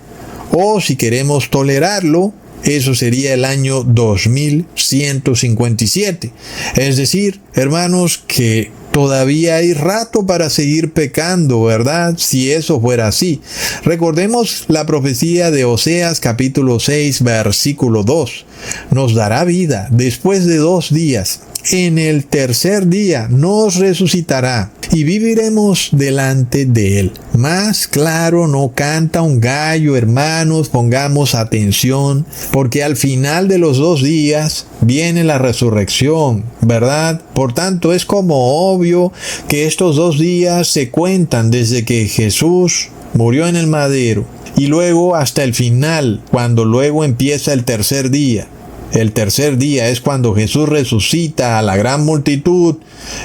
o si queremos tolerarlo, eso sería el año 2157. Es decir, hermanos, que todavía hay rato para seguir pecando, ¿verdad? Si eso fuera así. Recordemos la profecía de Oseas capítulo 6, versículo 2. Nos dará vida después de 2 días. En el tercer día nos resucitará y viviremos delante de él. Más claro no canta un gallo, hermanos, pongamos atención, porque al final de los 2 días viene la resurrección, ¿verdad? Por tanto, es como obvio que estos 2 días se cuentan desde que Jesús murió en el madero y luego hasta el final, cuando luego empieza el tercer día. El tercer día es cuando Jesús resucita a la gran multitud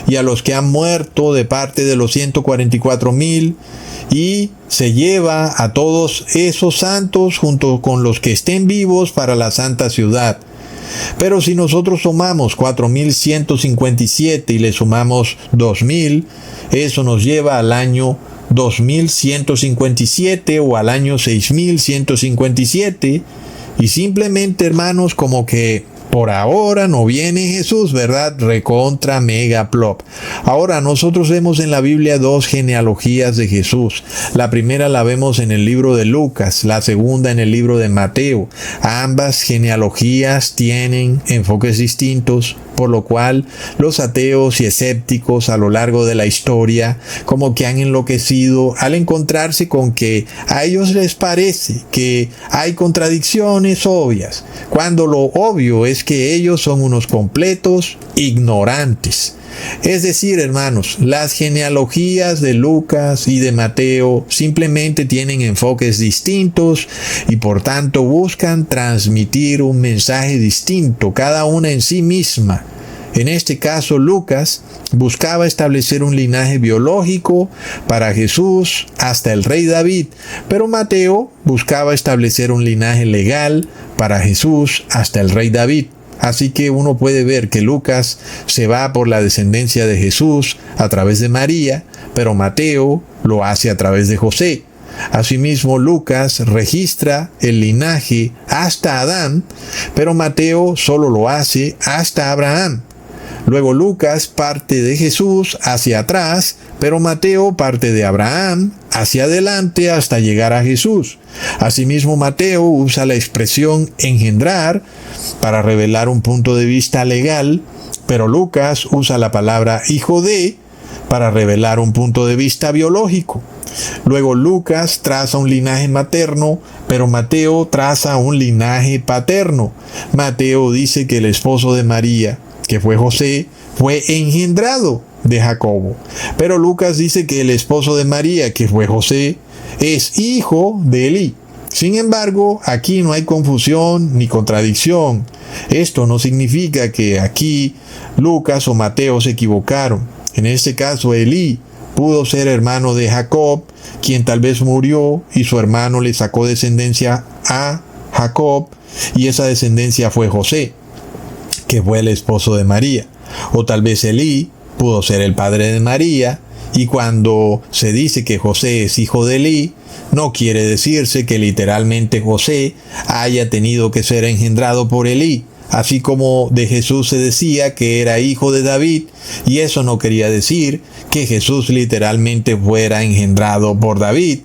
y a los que han muerto de parte de los 144,000 y se lleva a todos esos santos junto con los que estén vivos para la santa ciudad. Pero si nosotros sumamos 4,157 y le sumamos 2,000, eso nos lleva al año 2,157 o al año 6,157. Y simplemente, hermanos, como que por ahora no viene Jesús, ¿verdad? Recontra mega plop. Ahora, nosotros vemos en la Biblia dos genealogías de Jesús. La primera la vemos en el libro de Lucas, la segunda en el libro de Mateo. Ambas genealogías tienen enfoques distintos, por lo cual los ateos y escépticos a lo largo de la historia como que han enloquecido al encontrarse con que a ellos les parece que hay contradicciones obvias, cuando lo obvio es que ellos son unos completos ignorantes. Es decir, hermanos, las genealogías de Lucas y de Mateo simplemente tienen enfoques distintos y por tanto buscan transmitir un mensaje distinto, cada una en sí misma. En este caso, Lucas buscaba establecer un linaje biológico para Jesús hasta el rey David, pero Mateo buscaba establecer un linaje legal para Jesús hasta el rey David. Así que uno puede ver que Lucas se va por la descendencia de Jesús a través de María, pero Mateo lo hace a través de José. Asimismo, Lucas registra el linaje hasta Adán, pero Mateo solo lo hace hasta Abraham. Luego Lucas parte de Jesús hacia atrás, pero Mateo parte de Abraham hacia adelante hasta llegar a Jesús. Asimismo, Mateo usa la expresión engendrar para revelar un punto de vista legal, pero Lucas usa la palabra hijo de para revelar un punto de vista biológico. Luego Lucas traza un linaje materno, pero Mateo traza un linaje paterno. Mateo dice que el esposo de María, que fue José, fue engendrado de Jacobo. Pero Lucas dice que el esposo de María, que fue José, es hijo de Elí. Sin embargo, aquí no hay confusión ni contradicción. Esto no significa que aquí Lucas o Mateo se equivocaron. En este caso, Elí pudo ser hermano de Jacob, quien tal vez murió y su hermano le sacó descendencia a Jacob, y esa descendencia fue José, que fue el esposo de María. O tal vez Elí pudo ser el padre de María, y cuando se dice que José es hijo de Elí, no quiere decirse que literalmente José haya tenido que ser engendrado por Elí, así como de Jesús se decía que era hijo de David, y eso no quería decir que Jesús literalmente fuera engendrado por David.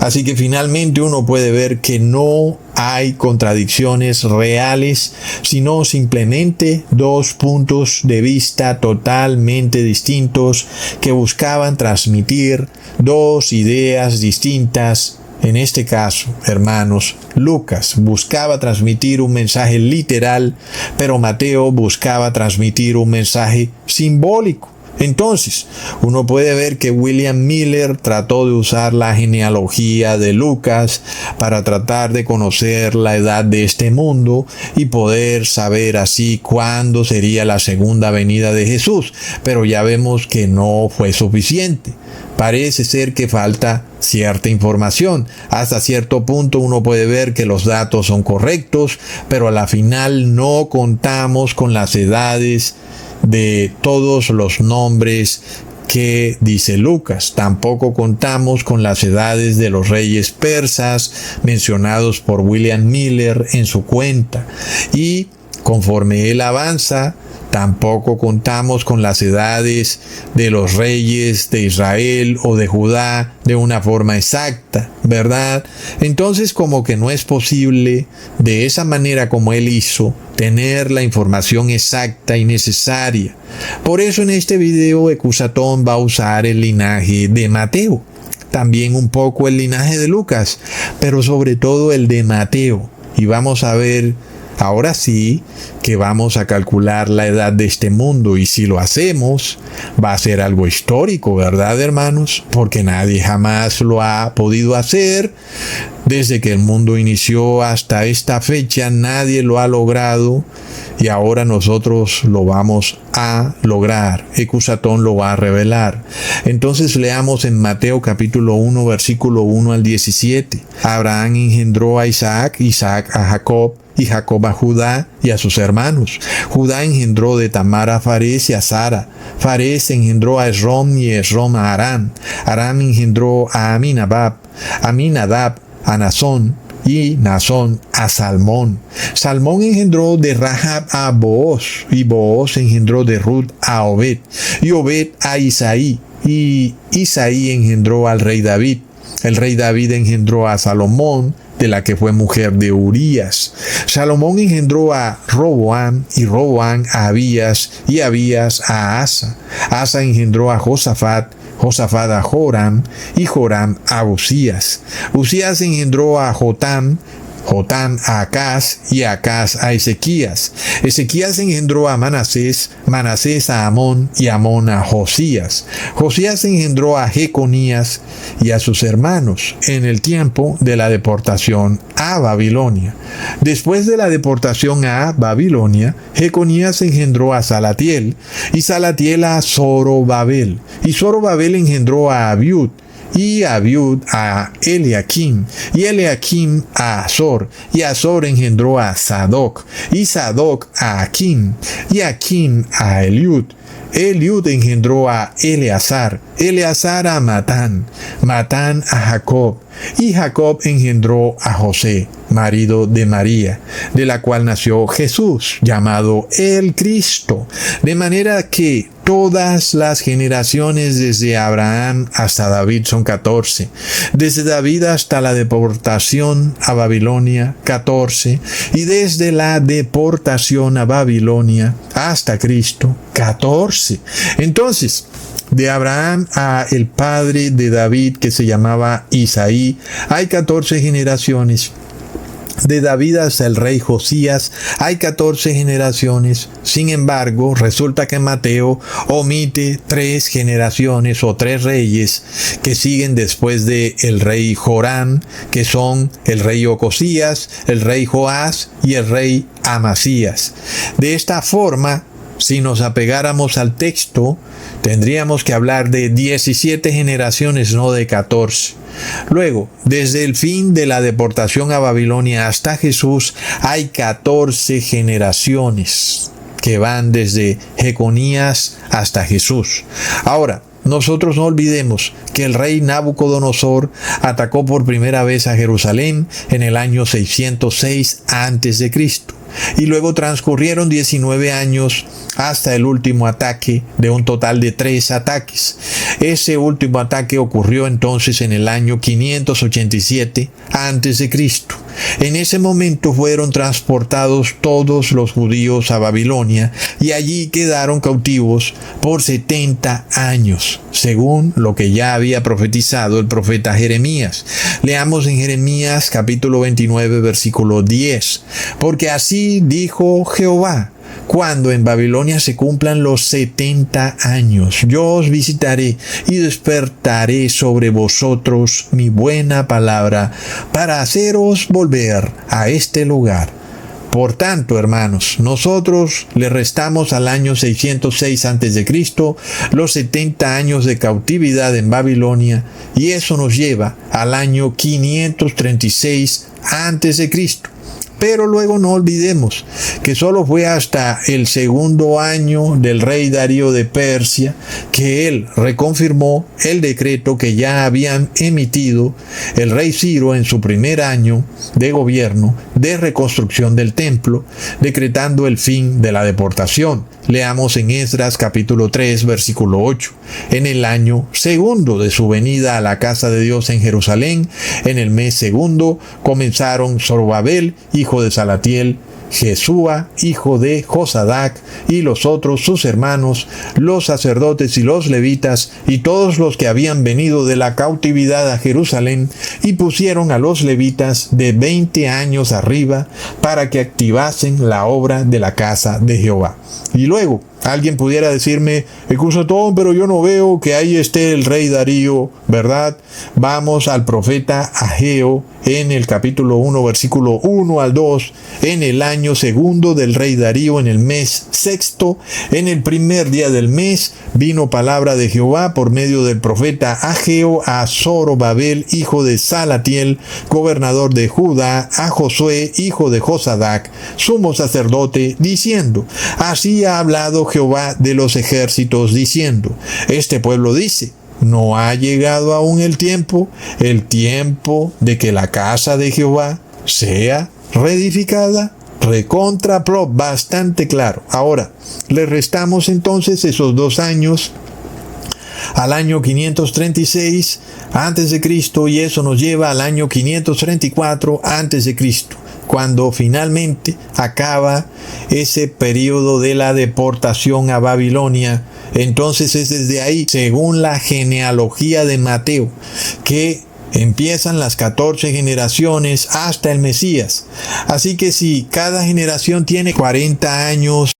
Así que finalmente uno puede ver que no hay contradicciones reales, sino simplemente dos puntos de vista totalmente distintos que buscaban transmitir dos ideas distintas. En este caso, hermanos, Lucas buscaba transmitir un mensaje literal, pero Mateo buscaba transmitir un mensaje simbólico. Entonces, uno puede ver que William Miller trató de usar la genealogía de Lucas para tratar de conocer la edad de este mundo y poder saber así cuándo sería la segunda venida de Jesús, pero ya vemos que no fue suficiente. Parece ser que falta cierta información. Hasta cierto punto uno puede ver que los datos son correctos, pero a la final no contamos con las edades de todos los nombres que dice Lucas. Tampoco contamos con las edades de los reyes persas mencionados por William Miller en su cuenta. Y conforme él avanza, tampoco contamos con las edades de los reyes de Israel o de Judá de una forma exacta, ¿verdad? Entonces como que no es posible de esa manera como él hizo tener la información exacta y necesaria. Por eso en este video Ecusatón va a usar el linaje de Mateo, también un poco el linaje de Lucas, pero sobre todo el de Mateo. Y vamos a ver Ahora sí que vamos a calcular la edad de este mundo, y si lo hacemos, va a ser algo histórico, ¿verdad, hermanos? Porque nadie jamás lo ha podido hacer. Desde que el mundo inició hasta esta fecha, nadie lo ha logrado, y ahora nosotros lo vamos a lograr. Ecusatón lo va a revelar. Entonces leamos en Mateo capítulo 1, versículo 1 al 17. Abraham engendró a Isaac, Isaac a Jacob, y Jacob a Judá y a sus hermanos. Judá engendró de Tamar a Fares y a Sara. Fares engendró a Esrom y Esrom a Aram. Aram engendró a Aminadab. Aminadab a Nazón y Nazón a Salmón. Salmón engendró de Rahab a Booz, y Booz engendró de Ruth a Obed, y Obed a Isaí, y Isaí engendró al rey David. El rey David engendró a Salomón, de la que fue mujer de Urías. Salomón engendró a Roboam, y Roboam a Abías, y Abías a Asa. Asa engendró a Josafat, Josafat a Joram, y Joram a Uzías. Uzías engendró a Jotam, Jotam a Acaz, y Acaz a Ezequías. Ezequías engendró a Manasés, Manasés a Amón, y Amón a Josías. Josías engendró a Jeconías y a sus hermanos en el tiempo de la deportación a Babilonia. Después de la deportación a Babilonia, Jeconías engendró a Salatiel, y Salatiel a Zorobabel, y Zorobabel engendró a Abiud, y Abiud a Eliakim, y Eliakim a Azor, y Azor engendró a Sadoc, y Sadoc a Akim, y Akim a Eliud. Eliud engendró a Eleazar, Eleazar a Matán, Matán a Jacob, y Jacob engendró a José, marido de María, de la cual nació Jesús, llamado el Cristo. De manera que todas las generaciones desde Abraham hasta David son 14. Desde David hasta la deportación a Babilonia, 14. Y desde la deportación a Babilonia hasta Cristo, 14. Entonces, de Abraham a el padre de David, que se llamaba Isaí, hay 14 generaciones. De David hasta el rey Josías hay 14 generaciones. Sin embargo, resulta que Mateo omite 3 generaciones o 3 reyes que siguen después de el rey Joram, que son el rey Ocosías, el rey Joás y el rey Amasías. De esta forma, si nos apegáramos al texto, tendríamos que hablar de 17 generaciones, no de 14. Luego, desde el fin de la deportación a Babilonia hasta Jesús, hay 14 generaciones que van desde Jeconías hasta Jesús. Ahora, nosotros no olvidemos que el rey Nabucodonosor atacó por primera vez a Jerusalén en el año 606 a.C. Y luego transcurrieron 19 años hasta el último ataque, de un total de 3 ataques. Ese último ataque ocurrió entonces en el año 587 a.C. En ese momento fueron transportados todos los judíos a Babilonia, y allí quedaron cautivos por 70 años, según lo que ya había profetizado el profeta Jeremías. Leamos en Jeremías capítulo 29, versículo 10. Porque así dijo Jehová: cuando en Babilonia se cumplan los 70 años, yo os visitaré y despertaré sobre vosotros mi buena palabra para haceros volver a este lugar. Por tanto, hermanos, nosotros le restamos al año 606 a.C. los 70 años de cautividad en Babilonia, y eso nos lleva al año 536 a.C. Pero luego no olvidemos que solo fue hasta el segundo año del rey Darío de Persia que él reconfirmó el decreto que ya habían emitido el rey Ciro en su primer año de gobierno de reconstrucción del templo, decretando el fin de la deportación. Leamos en Esdras capítulo 3, versículo 8. En el año segundo de su venida a la casa de Dios en Jerusalén, en el mes segundo, comenzaron Zorobabel, hijo de Salatiel, Jesúa, hijo de Josadac, y los otros sus hermanos, los sacerdotes y los levitas, y todos los que habían venido de la cautividad a Jerusalén, y pusieron a los levitas de 20 años arriba para que activasen la obra de la casa de Jehová. Y luego, alguien pudiera decirme, Cusatón, pero yo no veo que ahí esté el rey Darío, ¿verdad? Vamos al profeta Ageo en el capítulo 1, versículo 1 al 2, en el año segundo del rey Darío, en el mes sexto, en el primer día del mes, vino palabra de Jehová por medio del profeta Ageo a Zorobabel, hijo de Salatiel, gobernador de Judá, a Josué, hijo de Josadac, sumo sacerdote, diciendo, así ha hablado Jehová de los ejércitos, diciendo, este pueblo dice, ¿no ha llegado aún el tiempo de que la casa de Jehová sea reedificada? Bastante claro. Ahora, le restamos entonces esos 2 años al año 536 antes de Cristo, y eso nos lleva al año 534 antes de Cristo, cuando finalmente acaba ese periodo de la deportación a Babilonia. Entonces es desde ahí, según la genealogía de Mateo, que empiezan las 14 generaciones hasta el Mesías. Así que si cada generación tiene 40 años,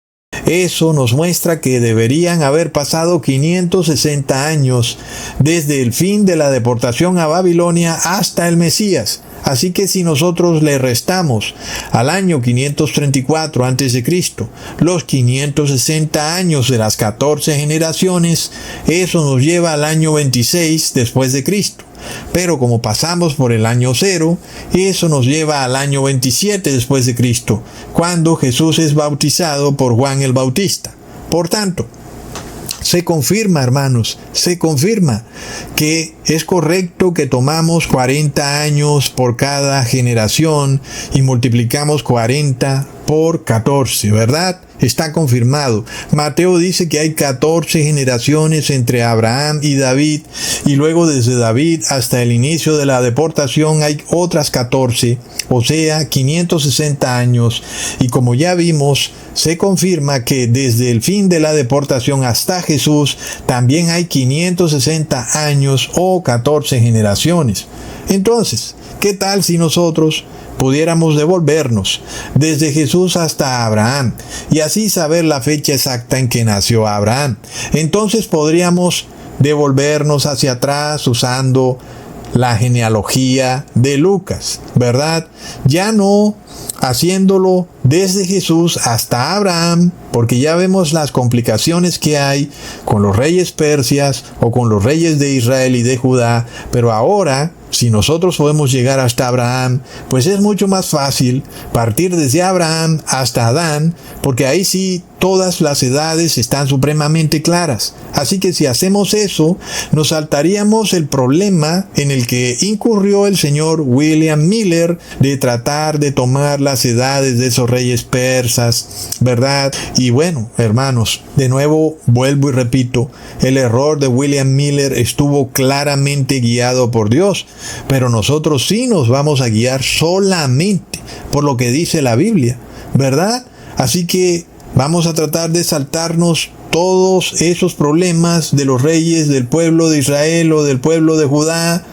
eso nos muestra que deberían haber pasado 560 años desde el fin de la deportación a Babilonia hasta el Mesías. Así que si nosotros le restamos al año 534 a.C. los 560 años de las 14 generaciones, eso nos lleva al año 26 después de Cristo. Pero como pasamos por el año 0, eso nos lleva al año 27 después de Cristo, cuando Jesús es bautizado por Juan el Bautista. Por tanto, se confirma, hermanos, se confirma que es correcto que tomamos 40 años por cada generación y multiplicamos 40 por 14, ¿verdad? Está confirmado. Mateo dice que hay 14 generaciones entre Abraham y David, y luego desde David hasta el inicio de la deportación hay otras 14, o sea, 560 años. Y como ya vimos, se confirma que desde el fin de la deportación hasta Jesús también hay 560 años o 14 generaciones. Entonces, ¿qué tal si nosotros pudiéramos devolvernos desde Jesús hasta Abraham y así saber la fecha exacta en que nació Abraham? Entonces podríamos devolvernos hacia atrás usando la genealogía de Lucas, ¿verdad? Ya no haciéndolo desde Jesús hasta Abraham, porque ya vemos las complicaciones que hay con los reyes persias o con los reyes de Israel y de Judá, pero ahora, si nosotros podemos llegar hasta Abraham, pues es mucho más fácil partir desde Abraham hasta Adán, porque ahí sí todas las edades están supremamente claras. Así que si hacemos eso, nos saltaríamos el problema en el que incurrió el señor William Miller de tratar de tomar las edades de esos reyes persas, ¿verdad? Y bueno, hermanos, de nuevo vuelvo y repito, el error de William Miller estuvo claramente guiado por Dios, pero nosotros sí nos vamos a guiar solamente por lo que dice la Biblia, ¿verdad? Así que vamos a tratar de saltarnos todos esos problemas de los reyes del pueblo de Israel o del pueblo de Judá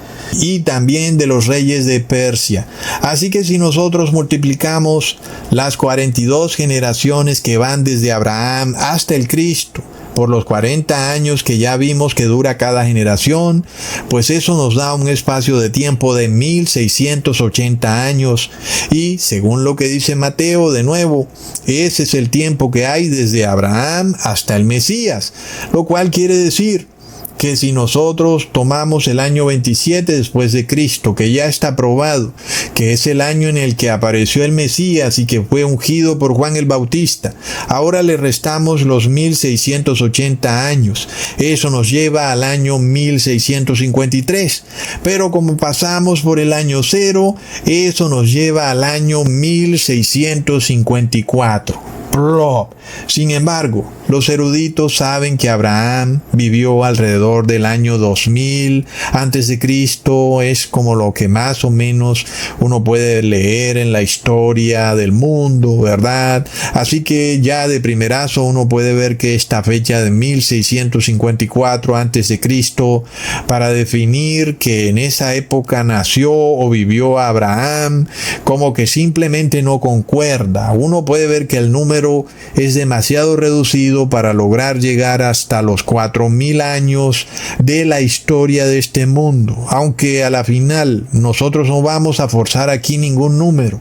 y también de los reyes de Persia. Así que si nosotros multiplicamos las 42 generaciones que van desde Abraham hasta el Cristo por los 40 años que ya vimos que dura cada generación, pues eso nos da un espacio de tiempo de 1680 años. Y según lo que dice Mateo, de nuevo, ese es el tiempo que hay desde Abraham hasta el Mesías, lo cual quiere decir que si nosotros tomamos el año 27 después de Cristo, que ya está probado, que es el año en el que apareció el Mesías y que fue ungido por Juan el Bautista, ahora le restamos los 1680 años. Eso nos lleva al año 1653. Pero como pasamos por el año 0, eso nos lleva al año 1654. Plop. Sin embargo, los eruditos saben que Abraham vivió alrededor del año 2000 antes de Cristo. Es como lo que más o menos uno puede leer en la historia del mundo, ¿verdad? Así que ya de primerazo uno puede ver que esta fecha de 1654 antes de Cristo para definir que en esa época nació o vivió Abraham, como que simplemente no concuerda. Uno puede ver que el número es demasiado reducido para lograr llegar hasta los 4000 años de la historia de este mundo, aunque a la final nosotros no vamos a forzar aquí ningún número,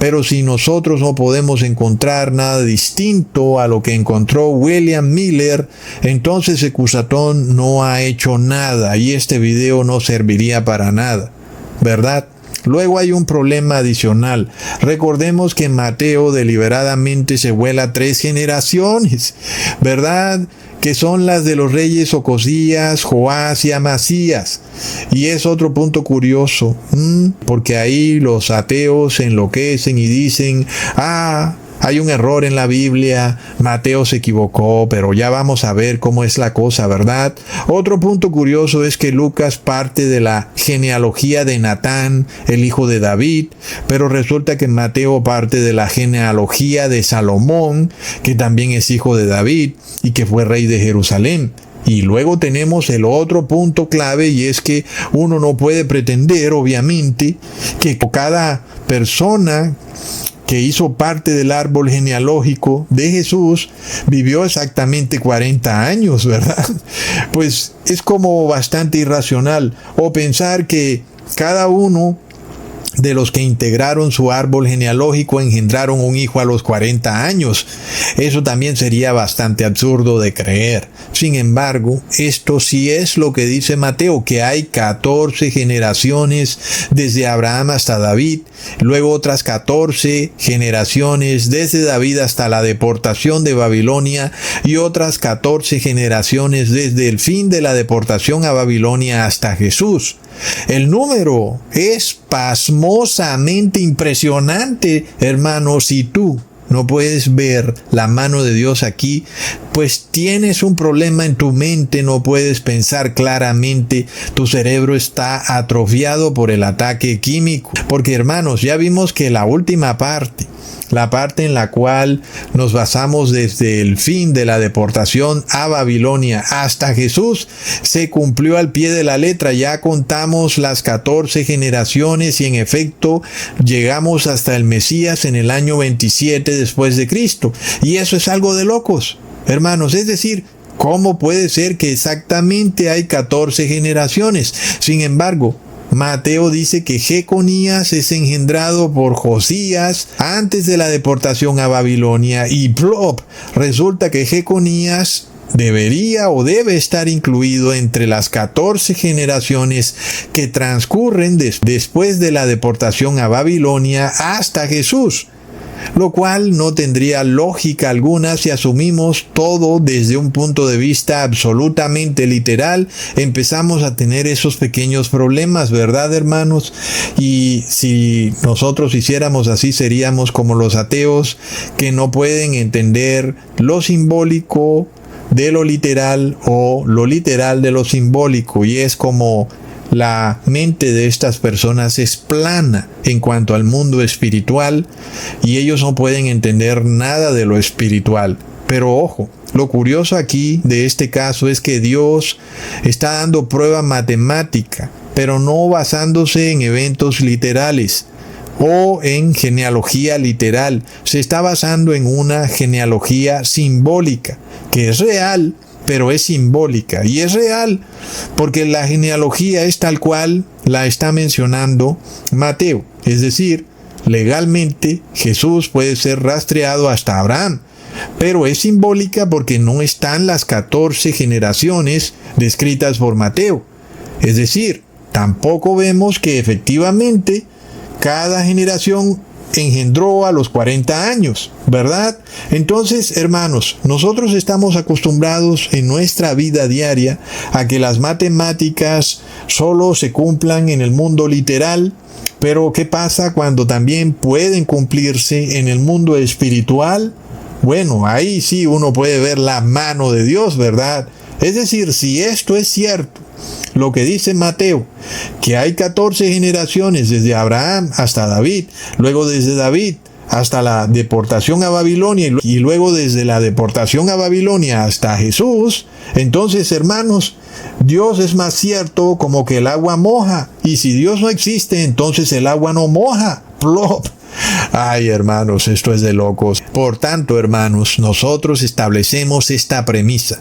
pero si nosotros no podemos encontrar nada distinto a lo que encontró William Miller, entonces Ecusatón no ha hecho nada y este video no serviría para nada, ¿verdad? Luego hay un problema adicional. Recordemos que Mateo deliberadamente se vuela 3 generaciones, ¿verdad? Que son las de los reyes Ocosías, Joás y Amasías. Y es otro punto curioso, porque ahí los ateos se enloquecen y dicen, hay un error en la Biblia, Mateo se equivocó, pero ya vamos a ver cómo es la cosa, ¿verdad? Otro punto curioso es que Lucas parte de la genealogía de Natán, el hijo de David, pero resulta que Mateo parte de la genealogía de Salomón, que también es hijo de David y que fue rey de Jerusalén. Y luego tenemos el otro punto clave y es que uno no puede pretender, obviamente, que cada persona que hizo parte del árbol genealógico de Jesús, vivió exactamente 40 años, ¿verdad? Pues es como bastante irracional. O pensar que cada uno de los que integraron su árbol genealógico engendraron un hijo a los 40 años. Eso también sería bastante absurdo de creer. Sin embargo, esto sí es lo que dice Mateo, que hay 14 generaciones desde Abraham hasta David, luego otras 14 generaciones desde David hasta la deportación de Babilonia y otras 14 generaciones desde el fin de la deportación a Babilonia hasta Jesús. El número es pasmosamente impresionante, hermanos, si tú no puedes ver la mano de Dios aquí, pues tienes un problema en tu mente, no puedes pensar claramente, tu cerebro está atrofiado por el ataque químico. Porque, hermanos, ya vimos que la última parte, la parte en la cual nos basamos desde el fin de la deportación a Babilonia hasta Jesús, se cumplió al pie de la letra. Ya contamos las 14 generaciones y en efecto llegamos hasta el Mesías en el año 27 después de Cristo. Y eso es algo de locos, hermanos. Es decir, ¿cómo puede ser que exactamente hay 14 generaciones? Sin embargo, Mateo dice que Jeconías es engendrado por Josías antes de la deportación a Babilonia y plop, resulta que Jeconías debería o debe estar incluido entre las 14 generaciones que transcurren después de la deportación a Babilonia hasta Jesús. Lo cual no tendría lógica alguna si asumimos todo desde un punto de vista absolutamente literal. Empezamos a tener esos pequeños problemas, ¿verdad, hermanos? Y si nosotros hiciéramos así, seríamos como los ateos que no pueden entender lo simbólico de lo literal o lo literal de lo simbólico. Y es como la mente de estas personas es plana en cuanto al mundo espiritual y ellos no pueden entender nada de lo espiritual. Pero ojo, lo curioso aquí de este caso es que Dios está dando prueba matemática, pero no basándose en eventos literales o en genealogía literal. Se está basando en una genealogía simbólica, que es real, pero es simbólica. Y es real porque la genealogía es tal cual la está mencionando Mateo. Es decir, legalmente Jesús puede ser rastreado hasta Abraham, pero es simbólica porque no están las 14 generaciones descritas por Mateo. Es decir, tampoco vemos que efectivamente cada generación engendró a los 40 años, ¿verdad? Entonces, hermanos, nosotros estamos acostumbrados en nuestra vida diaria a que las matemáticas solo se cumplan en el mundo literal, pero ¿qué pasa cuando también pueden cumplirse en el mundo espiritual? Bueno, ahí sí uno puede ver la mano de Dios, ¿verdad? Es decir, si esto es cierto, lo que dice Mateo, que hay 14 generaciones desde Abraham hasta David, luego desde David hasta la deportación a Babilonia y luego desde la deportación a Babilonia hasta Jesús, entonces, hermanos, Dios es más cierto como que el agua moja, y si Dios no existe, entonces el agua no moja. Plop. Ay, hermanos, esto es de locos. Por tanto, hermanos, nosotros establecemos esta premisa,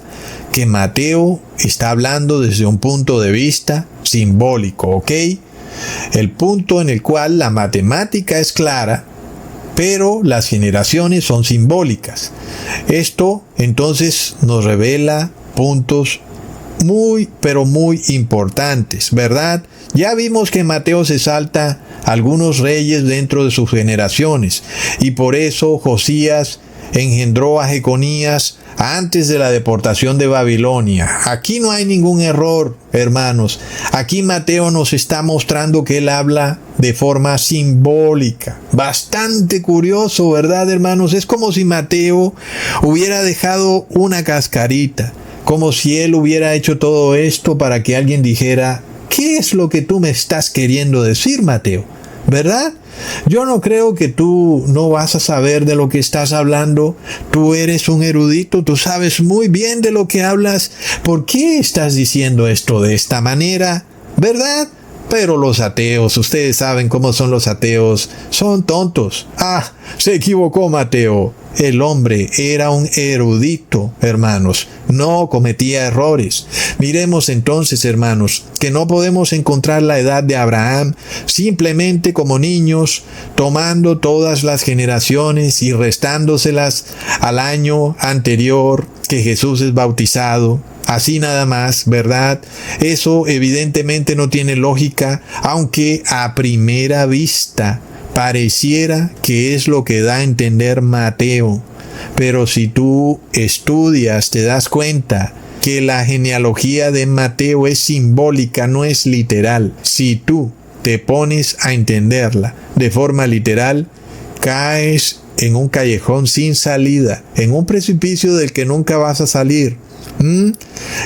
que Mateo está hablando desde un punto de vista simbólico, ¿ok? El punto en el cual la matemática es clara, pero las generaciones son simbólicas. Esto, entonces, nos revela puntos muy, pero muy importantes, ¿verdad? Ya vimos que Mateo se salta algunos reyes dentro de sus generaciones, y por eso Josías engendró a Jeconías antes de la deportación de Babilonia. Aquí no hay ningún error, hermanos. Aquí Mateo nos está mostrando que él habla de forma simbólica. Bastante curioso, ¿verdad, hermanos? Es como si Mateo hubiera dejado una cascarita, como si él hubiera hecho todo esto para que alguien dijera: ¿qué es lo que tú me estás queriendo decir, Mateo? ¿Verdad? Yo no creo que tú no vas a saber de lo que estás hablando. Tú eres un erudito, tú sabes muy bien de lo que hablas. ¿Por qué estás diciendo esto de esta manera? ¿Verdad? Pero los ateos, ustedes saben cómo son los ateos, son tontos. Ah, se equivocó Mateo. El hombre era un erudito, hermanos, no cometía errores. Miremos entonces, hermanos, que no podemos encontrar la edad de Abraham simplemente como niños, tomando todas las generaciones y restándoselas al año anterior que Jesús es bautizado. Así nada más, ¿verdad? Eso evidentemente no tiene lógica, aunque a primera vista pareciera que es lo que da a entender Mateo. Pero si tú estudias, te das cuenta que la genealogía de Mateo es simbólica, no es literal. Si tú te pones a entenderla de forma literal, caes en un callejón sin salida, en un precipicio del que nunca vas a salir.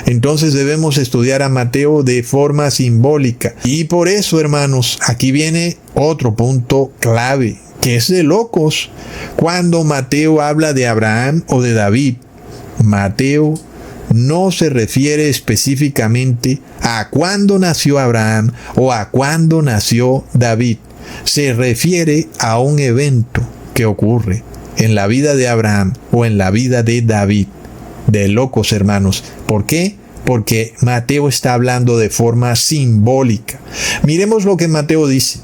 Entonces debemos estudiar a Mateo de forma simbólica. Y por eso, hermanos, aquí viene otro punto clave, que es de locos. Cuando Mateo habla de Abraham o de David, Mateo no se refiere específicamente a cuándo nació Abraham o a cuándo nació David. Se refiere a un evento que ocurre en la vida de Abraham o en la vida de David. De locos, hermanos. ¿Por qué? Porque Mateo está hablando de forma simbólica. Miremos lo que Mateo dice.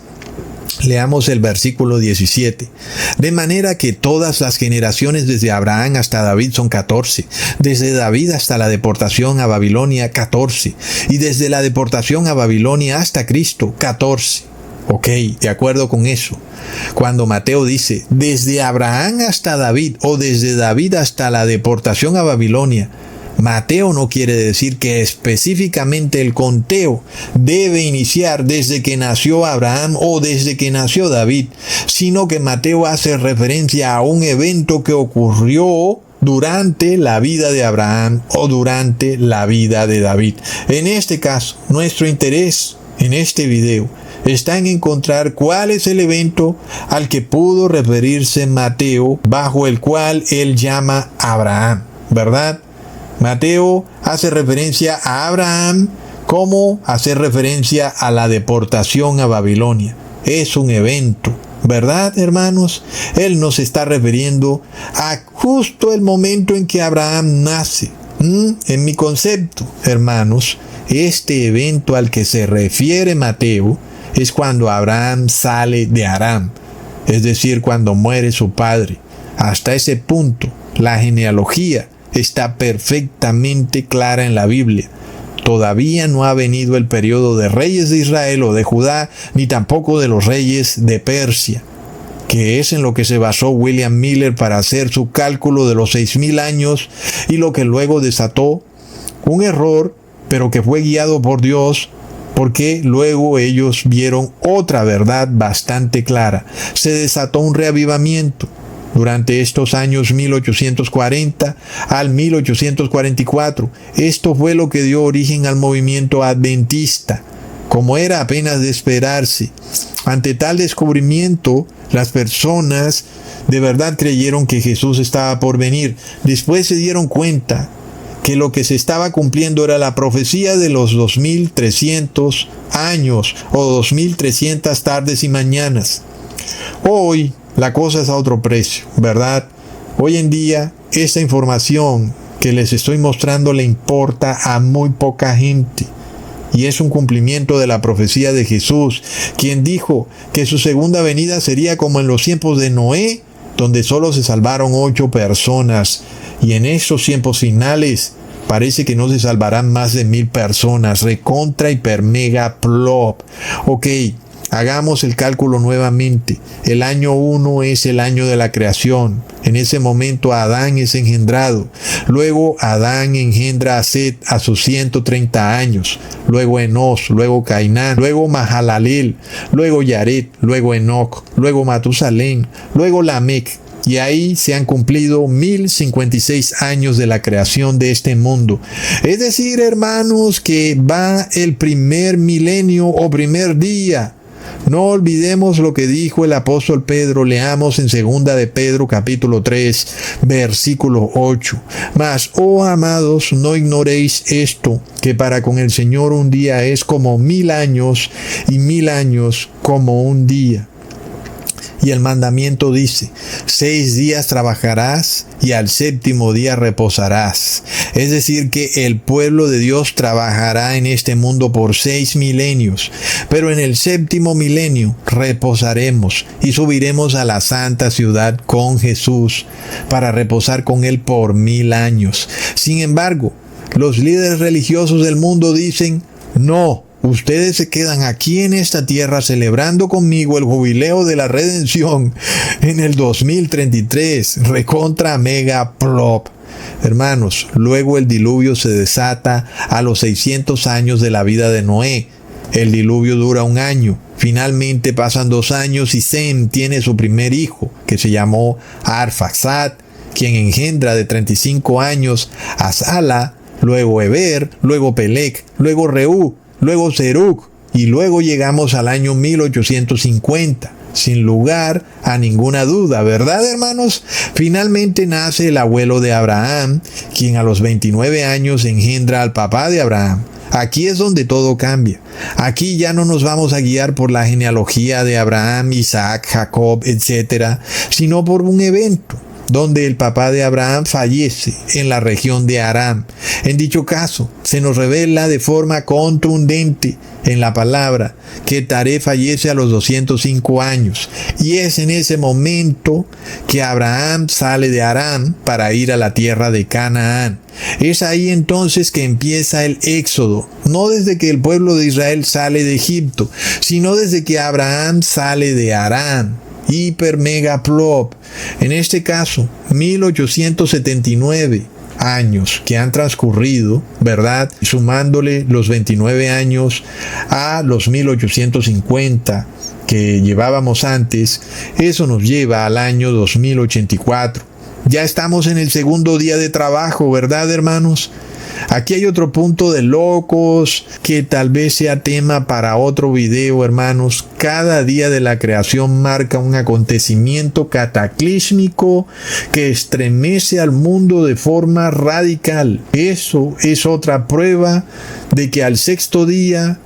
Leamos el versículo 17. De manera que todas las generaciones desde Abraham hasta David son 14. Desde David hasta la deportación a Babilonia, 14. Y desde la deportación a Babilonia hasta Cristo, 14. Ok, de acuerdo con eso. Cuando Mateo dice desde Abraham hasta David o desde David hasta la deportación a Babilonia, Mateo no quiere decir que específicamente el conteo debe iniciar desde que nació Abraham o desde que nació David, sino que Mateo hace referencia a un evento que ocurrió durante la vida de Abraham o durante la vida de David. En este caso, nuestro interés en este video está en encontrar cuál es el evento al que pudo referirse Mateo, bajo el cual él llama a Abraham, ¿verdad? Mateo hace referencia a Abraham como hace referencia a la deportación a Babilonia. Es un evento, ¿verdad, hermanos? Él nos está refiriendo a justo el momento en que Abraham nace. En mi concepto, hermanos, este evento al que se refiere Mateo es cuando Abraham sale de Aram, es decir, cuando muere su padre. Hasta ese punto, la genealogía está perfectamente clara en la Biblia. Todavía no ha venido el periodo de reyes de Israel o de Judá, ni tampoco de los reyes de Persia, que es en lo que se basó William Miller para hacer su cálculo de los 6,000 años y lo que luego desató un error, pero que fue guiado por Dios, porque luego ellos vieron otra verdad bastante clara. Se desató un reavivamiento. durante estos años 1840 al 1844. Esto fue lo que dio origen al movimiento adventista, como era apenas de esperarse. Ante tal descubrimiento, las personas de verdad creyeron que Jesús estaba por venir. Después se dieron cuenta que lo que se estaba cumpliendo era la profecía de los 2300 años o 2300 tardes y mañanas. Hoy la cosa es a otro precio, ¿verdad? Hoy en día esta información que les estoy mostrando le importa a muy poca gente. Y es un cumplimiento de la profecía de Jesús, quien dijo que su segunda venida sería como en los tiempos de Noé, donde solo se salvaron 8 personas. Y en estos tiempos finales parece que no se salvarán más de 1000 personas. Recontra, hiper, mega, plop. Ok, hagamos el cálculo nuevamente. El año 1 es el año de la creación. En ese momento Adán es engendrado. Luego Adán engendra a Set a sus 130 años. Luego Enos, luego Cainán, luego Mahalalel, luego Yaret, luego Enoc, luego Matusalén, luego Lamec. Y ahí se han cumplido 1056 años de la creación de este mundo. Es decir, hermanos, que va el primer milenio o primer día. No olvidemos lo que dijo el apóstol Pedro. Leamos en 2 de Pedro capítulo 3 versículo 8. Mas, oh amados, no ignoréis esto, que para con el Señor un día es como 1000 años y 1000 años como un día. Y el mandamiento dice: 6 días trabajarás y al 7º día reposarás. Es decir, que el pueblo de Dios trabajará en este mundo por 6 milenios. Pero en el 7º milenio reposaremos y subiremos a la santa ciudad con Jesús para reposar con Él por 1000 años. Sin embargo, los líderes religiosos del mundo dicen: no. Ustedes se quedan aquí en esta tierra celebrando conmigo el jubileo de la redención en el 2033. Recontra mega plop. Hermanos, luego el diluvio se desata a los 600 años de la vida de Noé. El diluvio dura 1 año. Finalmente pasan 2 años y Sem tiene su primer hijo, que se llamó Arfaxad, quien engendra de 35 años a Sala, luego Eber, luego Pelec, luego Reú, luego Serug, y luego llegamos al año 1850. Sin lugar a ninguna duda, ¿verdad, hermanos? Finalmente nace el abuelo de Abraham, quien a los 29 años engendra al papá de Abraham. Aquí es donde todo cambia. Aquí ya no nos vamos a guiar por la genealogía de Abraham, Isaac, Jacob, etc., sino por un evento donde el papá de Abraham fallece en la región de Aram. En dicho caso, se nos revela de forma contundente en la palabra que Taré fallece a los 205 años. Y es en ese momento que Abraham sale de Aram para ir a la tierra de Canaán. Es ahí entonces que empieza el éxodo, no desde que el pueblo de Israel sale de Egipto, sino desde que Abraham sale de Aram. Hiper mega plop. En este caso, 1879 años que han transcurrido, ¿verdad? Sumándole los 29 años a los 1850 que llevábamos antes, eso nos lleva al año 2084. Ya estamos en el segundo día de trabajo, ¿verdad, hermanos? Aquí hay otro punto de locos que tal vez sea tema para otro video, hermanos. Cada día de la creación marca un acontecimiento cataclísmico que estremece al mundo de forma radical. Eso es otra prueba de que al 6º día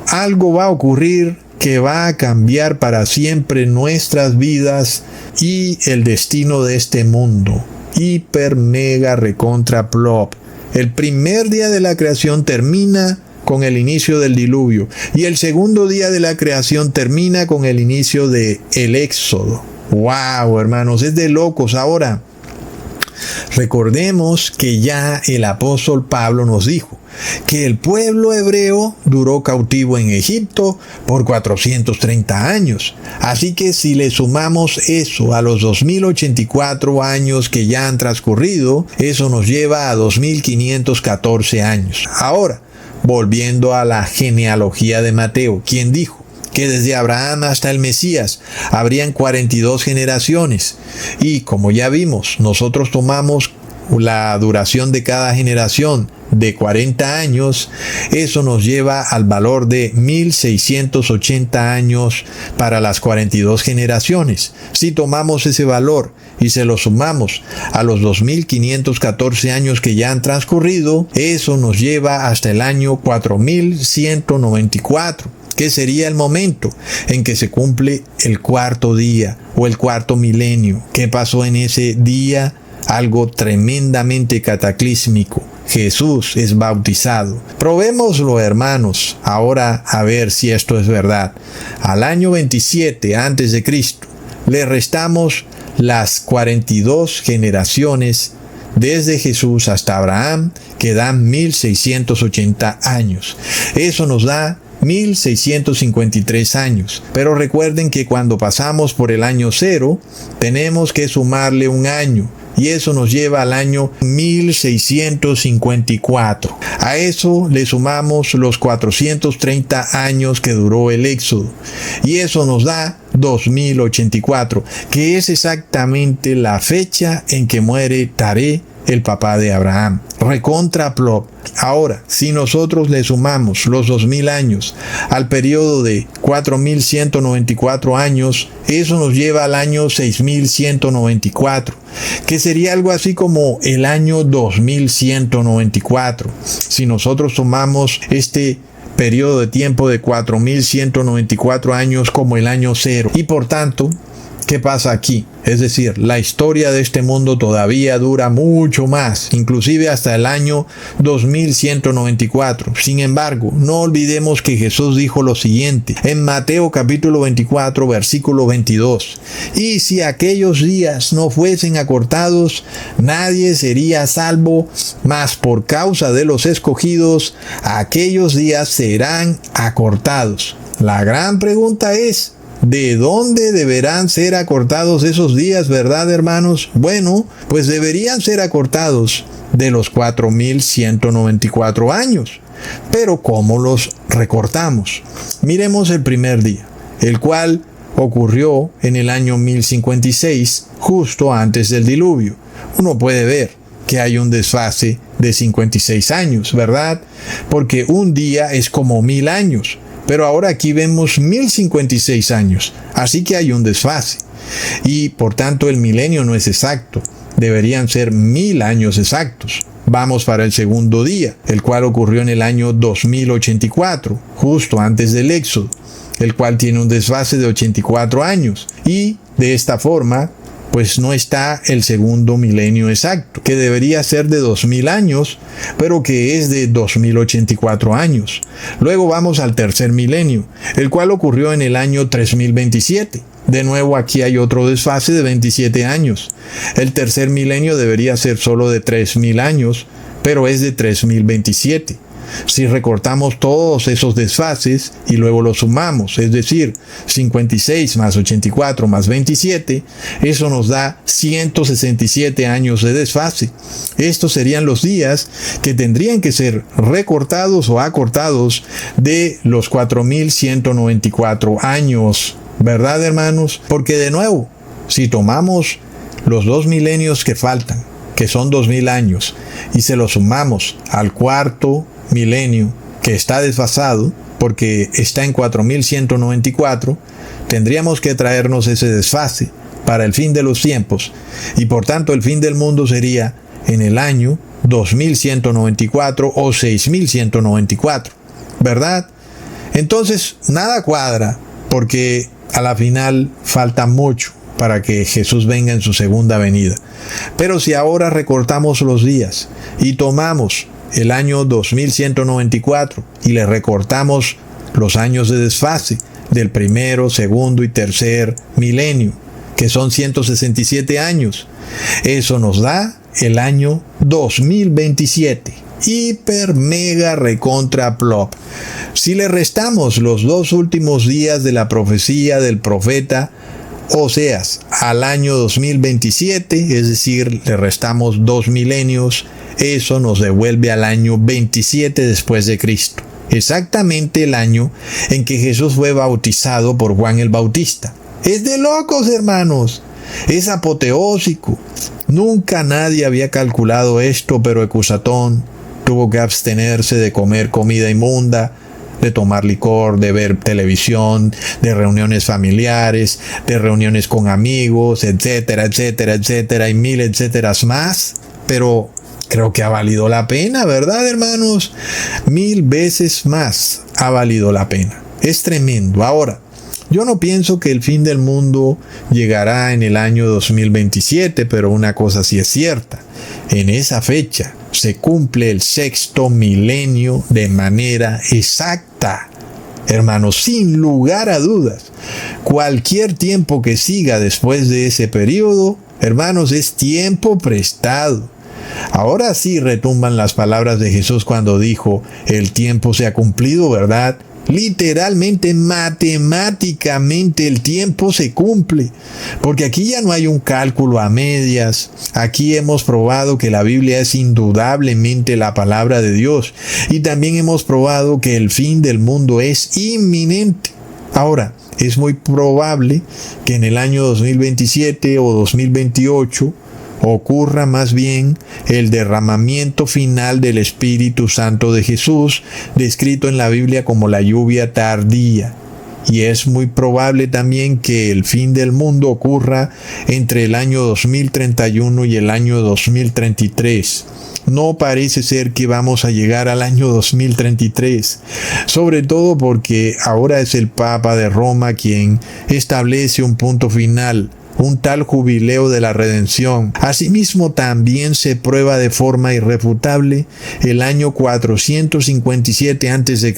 algo va a ocurrir que va a cambiar para siempre nuestras vidas y el destino de este mundo. Hiper mega recontra plop. El primer día de la creación termina con el inicio del diluvio y el segundo día de la creación termina con el inicio del éxodo. ¡Wow, hermanos! Es de locos. Ahora, recordemos que ya el apóstol Pablo nos dijo que el pueblo hebreo duró cautivo en Egipto por 430 años. Así que si le sumamos eso a los 2084 años que ya han transcurrido, eso nos lleva a 2514 años. Ahora, volviendo a la genealogía de Mateo, quien dijo que desde Abraham hasta el Mesías habrían 42 generaciones. Y como ya vimos, nosotros tomamos la duración de cada generación de 40 años, eso nos lleva al valor de 1680 años para las 42 generaciones. Si tomamos ese valor y se lo sumamos a los 2514 años que ya han transcurrido, eso nos lleva hasta el año 4194. Que sería el momento en que se cumple el cuarto día o el cuarto milenio. ¿Qué pasó en ese día? Algo tremendamente cataclísmico. Jesús es bautizado. Probémoslo, hermanos, ahora a ver si esto es verdad. Al año 27 antes de Cristo le restamos las 42 generaciones desde Jesús hasta Abraham, que dan 1680 años. Eso nos da 1653 años. Pero recuerden que cuando pasamos por el año 0, tenemos que sumarle un año. Y eso nos lleva al año 1654. A eso le sumamos los 430 años que duró el Éxodo. Y eso nos da 2084, que es exactamente la fecha en que muere Taré, el papá de Abraham. Recontra plop. Ahora, si nosotros le sumamos los 2000 años al periodo de 4194 años, eso nos lleva al año 6194, que sería algo así como el año 2194. Si nosotros tomamos este periodo de tiempo de 4194 años como el año 0, y por tanto, ¿qué pasa aquí? Es decir, la historia de este mundo todavía dura mucho más, inclusive hasta el año 2194. Sin embargo, no olvidemos que Jesús dijo lo siguiente en Mateo capítulo 24, versículo 22. Y si aquellos días no fuesen acortados, nadie sería salvo, mas por causa de los escogidos, aquellos días serán acortados. La gran pregunta es, ¿de dónde deberán ser acortados esos días, verdad, hermanos? Bueno, pues deberían ser acortados de los 4194 años. Pero ¿cómo los recortamos? Miremos el primer día, el cual ocurrió en el año 1056, justo antes del diluvio. Uno puede ver que hay un desfase de 56 años, ¿verdad? Porque un día es como 1000 años. Pero ahora aquí vemos 1056 años, así que hay un desfase. Y por tanto el milenio no es exacto, deberían ser 1000 años exactos. Vamos para el segundo día, el cual ocurrió en el año 2084, justo antes del Éxodo, el cual tiene un desfase de 84 años. Y de esta forma, pues no está el segundo milenio exacto, que debería ser de 2000 años, pero que es de 2084 años. Luego vamos al tercer milenio, el cual ocurrió en el año 3027. De nuevo aquí hay otro desfase de 27 años. El tercer milenio debería ser solo de 3000 años, pero es de 3027. Si recortamos todos esos desfases y luego los sumamos, es decir, 56 más 84 más 27, eso nos da 167 años de desfase. Estos serían los días que tendrían que ser recortados o acortados de los 4194 años. ¿Verdad, hermanos? Porque de nuevo, si tomamos los 2 milenios que faltan, que son 2000 años, y se los sumamos al cuarto milenio que está desfasado porque está en 4194, tendríamos que traernos ese desfase para el fin de los tiempos, y por tanto el fin del mundo sería en el año 2194 o 6194, ¿verdad? Entonces nada cuadra, porque a la final falta mucho para que Jesús venga en su segunda venida. Pero si ahora recortamos los días y tomamos el año 2194 y le recortamos los años de desfase del primero, segundo y tercer milenio, que son 167 años, eso nos da el año 2027. Hiper, mega, recontra, plop. Si le restamos los 2 últimos días de la profecía del profeta Oseas al año 2027, es decir, le restamos 2 milenios, eso nos devuelve al año 27 después de Cristo. exactamente el año en que Jesús fue bautizado por Juan el Bautista. Es de locos, hermanos. Es apoteósico. Nunca nadie había calculado esto, pero Ecusatón tuvo que abstenerse de comer comida inmunda, de tomar licor, de ver televisión, de reuniones familiares, de reuniones con amigos, etcétera, etcétera, etcétera, y mil etcéteras más. Pero creo que ha valido la pena, ¿verdad, hermanos? 1000 veces más ha valido la pena. Es tremendo. Ahora, yo no pienso que el fin del mundo llegará en el año 2027, pero una cosa sí es cierta. En esa fecha se cumple el 6º milenio de manera exacta. Hermanos, sin lugar a dudas, cualquier tiempo que siga después de ese periodo, hermanos, es tiempo prestado. Ahora sí retumban las palabras de Jesús cuando dijo, el tiempo se ha cumplido, ¿verdad? Literalmente, matemáticamente el tiempo se cumple, porque aquí ya no hay un cálculo a medias. Aquí hemos probado que la Biblia es indudablemente la palabra de Dios, y también hemos probado que el fin del mundo es inminente. Ahora, es muy probable que en el año 2027 o 2028 ocurra más bien el derramamiento final del Espíritu Santo de Jesús, descrito en la Biblia como la lluvia tardía. Y es muy probable también que el fin del mundo ocurra entre el año 2031 y el año 2033. No parece ser que vamos a llegar al año 2033, sobre todo porque ahora es el Papa de Roma quien establece un punto final, un tal jubileo de la redención. Asimismo, también se prueba de forma irrefutable el año 457 a.C.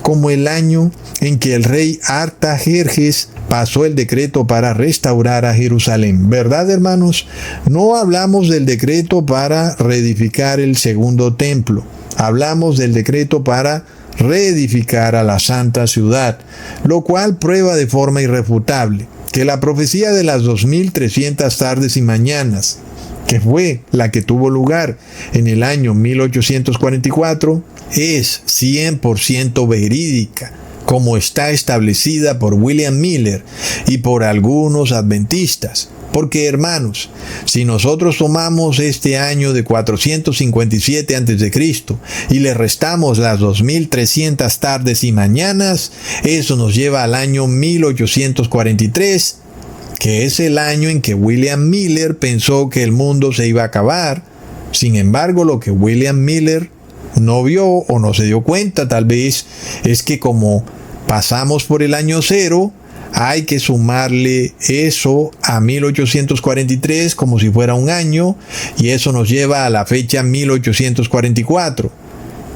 como el año en que el rey Artajerjes pasó el decreto para restaurar a Jerusalén. ¿Verdad, hermanos? No hablamos del decreto para reedificar el segundo templo. Hablamos del decreto para reedificar a la santa ciudad, lo cual prueba de forma irrefutable que la profecía de las 2300 tardes y mañanas, que fue la que tuvo lugar en el año 1844, es 100% verídica, como está establecida por William Miller y por algunos adventistas. Porque, hermanos, si nosotros tomamos este año de 457 a.C. y le restamos las 2300 tardes y mañanas, eso nos lleva al año 1843, que es el año en que William Miller pensó que el mundo se iba a acabar. Sin embargo, lo que William Miller no vio o no se dio cuenta, tal vez, es que como pasamos por el año cero, hay que sumarle eso a 1843 como si fuera un año, y eso nos lleva a la fecha 1844,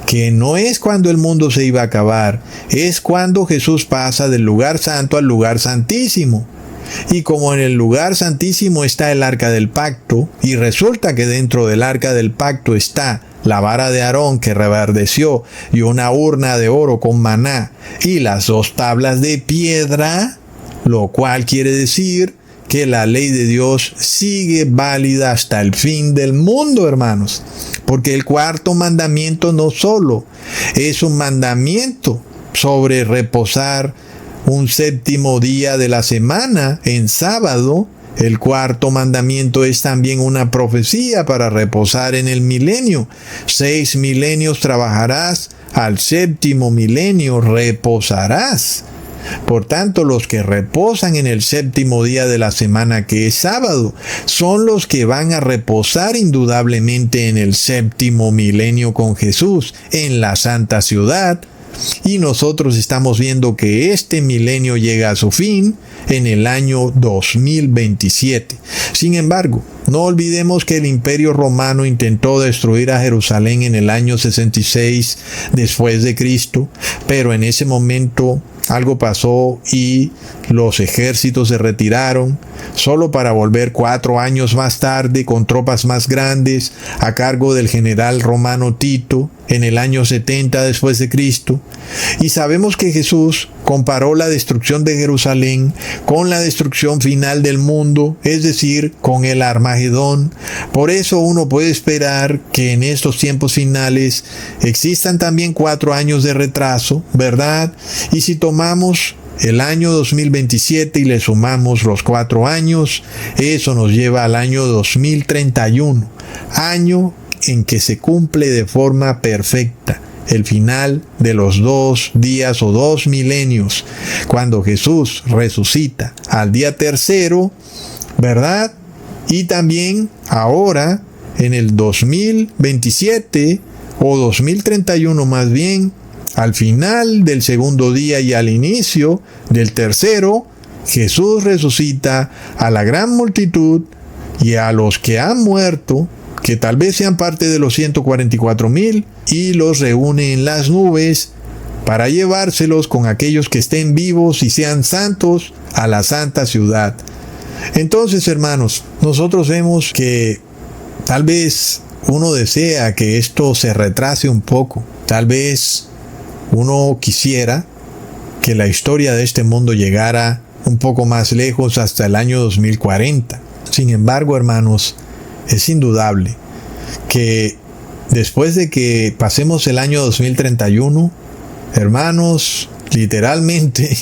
que no es cuando el mundo se iba a acabar, es cuando Jesús pasa del lugar santo al lugar santísimo. Y como en el lugar santísimo está el arca del pacto, y resulta que dentro del arca del pacto está la vara de Aarón que reverdeció, y una urna de oro con maná, y las 2 tablas de piedra, lo cual quiere decir que la ley de Dios sigue válida hasta el fin del mundo, hermanos. Porque el 4º mandamiento no solo es un mandamiento sobre reposar un 7º día de la semana en sábado, el 4º mandamiento es también una profecía para reposar en el milenio. 6 milenios trabajarás, al 7º milenio reposarás. Por tanto, los que reposan en el 7º día de la semana, que es sábado, son los que van a reposar indudablemente en el 7º milenio con Jesús, en la santa ciudad. Y nosotros estamos viendo que este milenio llega a su fin en el año 2027. Sin embargo, no olvidemos que el Imperio Romano intentó destruir a Jerusalén en el año 66 después de Cristo, pero en ese momento algo pasó y los ejércitos se retiraron, solo para volver 4 años más tarde con tropas más grandes a cargo del general romano Tito en el año 70 después de Cristo. Y sabemos que Jesús, comparó la destrucción de Jerusalén con la destrucción final del mundo, es decir, con el Armagedón. Por eso uno puede esperar que en estos tiempos finales existan también 4 años de retraso, ¿verdad? Y si tomamos el año 2027 y le sumamos los 4 años, eso nos lleva al año 2031, año en que se cumple de forma perfecta el final de los 2 días o 2 milenios, cuando Jesús resucita al día tercero, ¿verdad? Y también ahora, en el 2027 o 2031 más bien, al final del segundo día y al inicio del tercero, Jesús resucita a la gran multitud y a los que han muerto, que tal vez sean parte de los 144,000, y los reúne en las nubes para llevárselos con aquellos que estén vivos y sean santos a la santa ciudad. Entonces, hermanos, nosotros vemos que tal vez uno desea que esto se retrase un poco. Tal vez uno quisiera que la historia de este mundo llegara un poco más lejos hasta el año 2040. Sin embargo, hermanos, es indudable que después de que pasemos el año 2031, hermanos, literalmente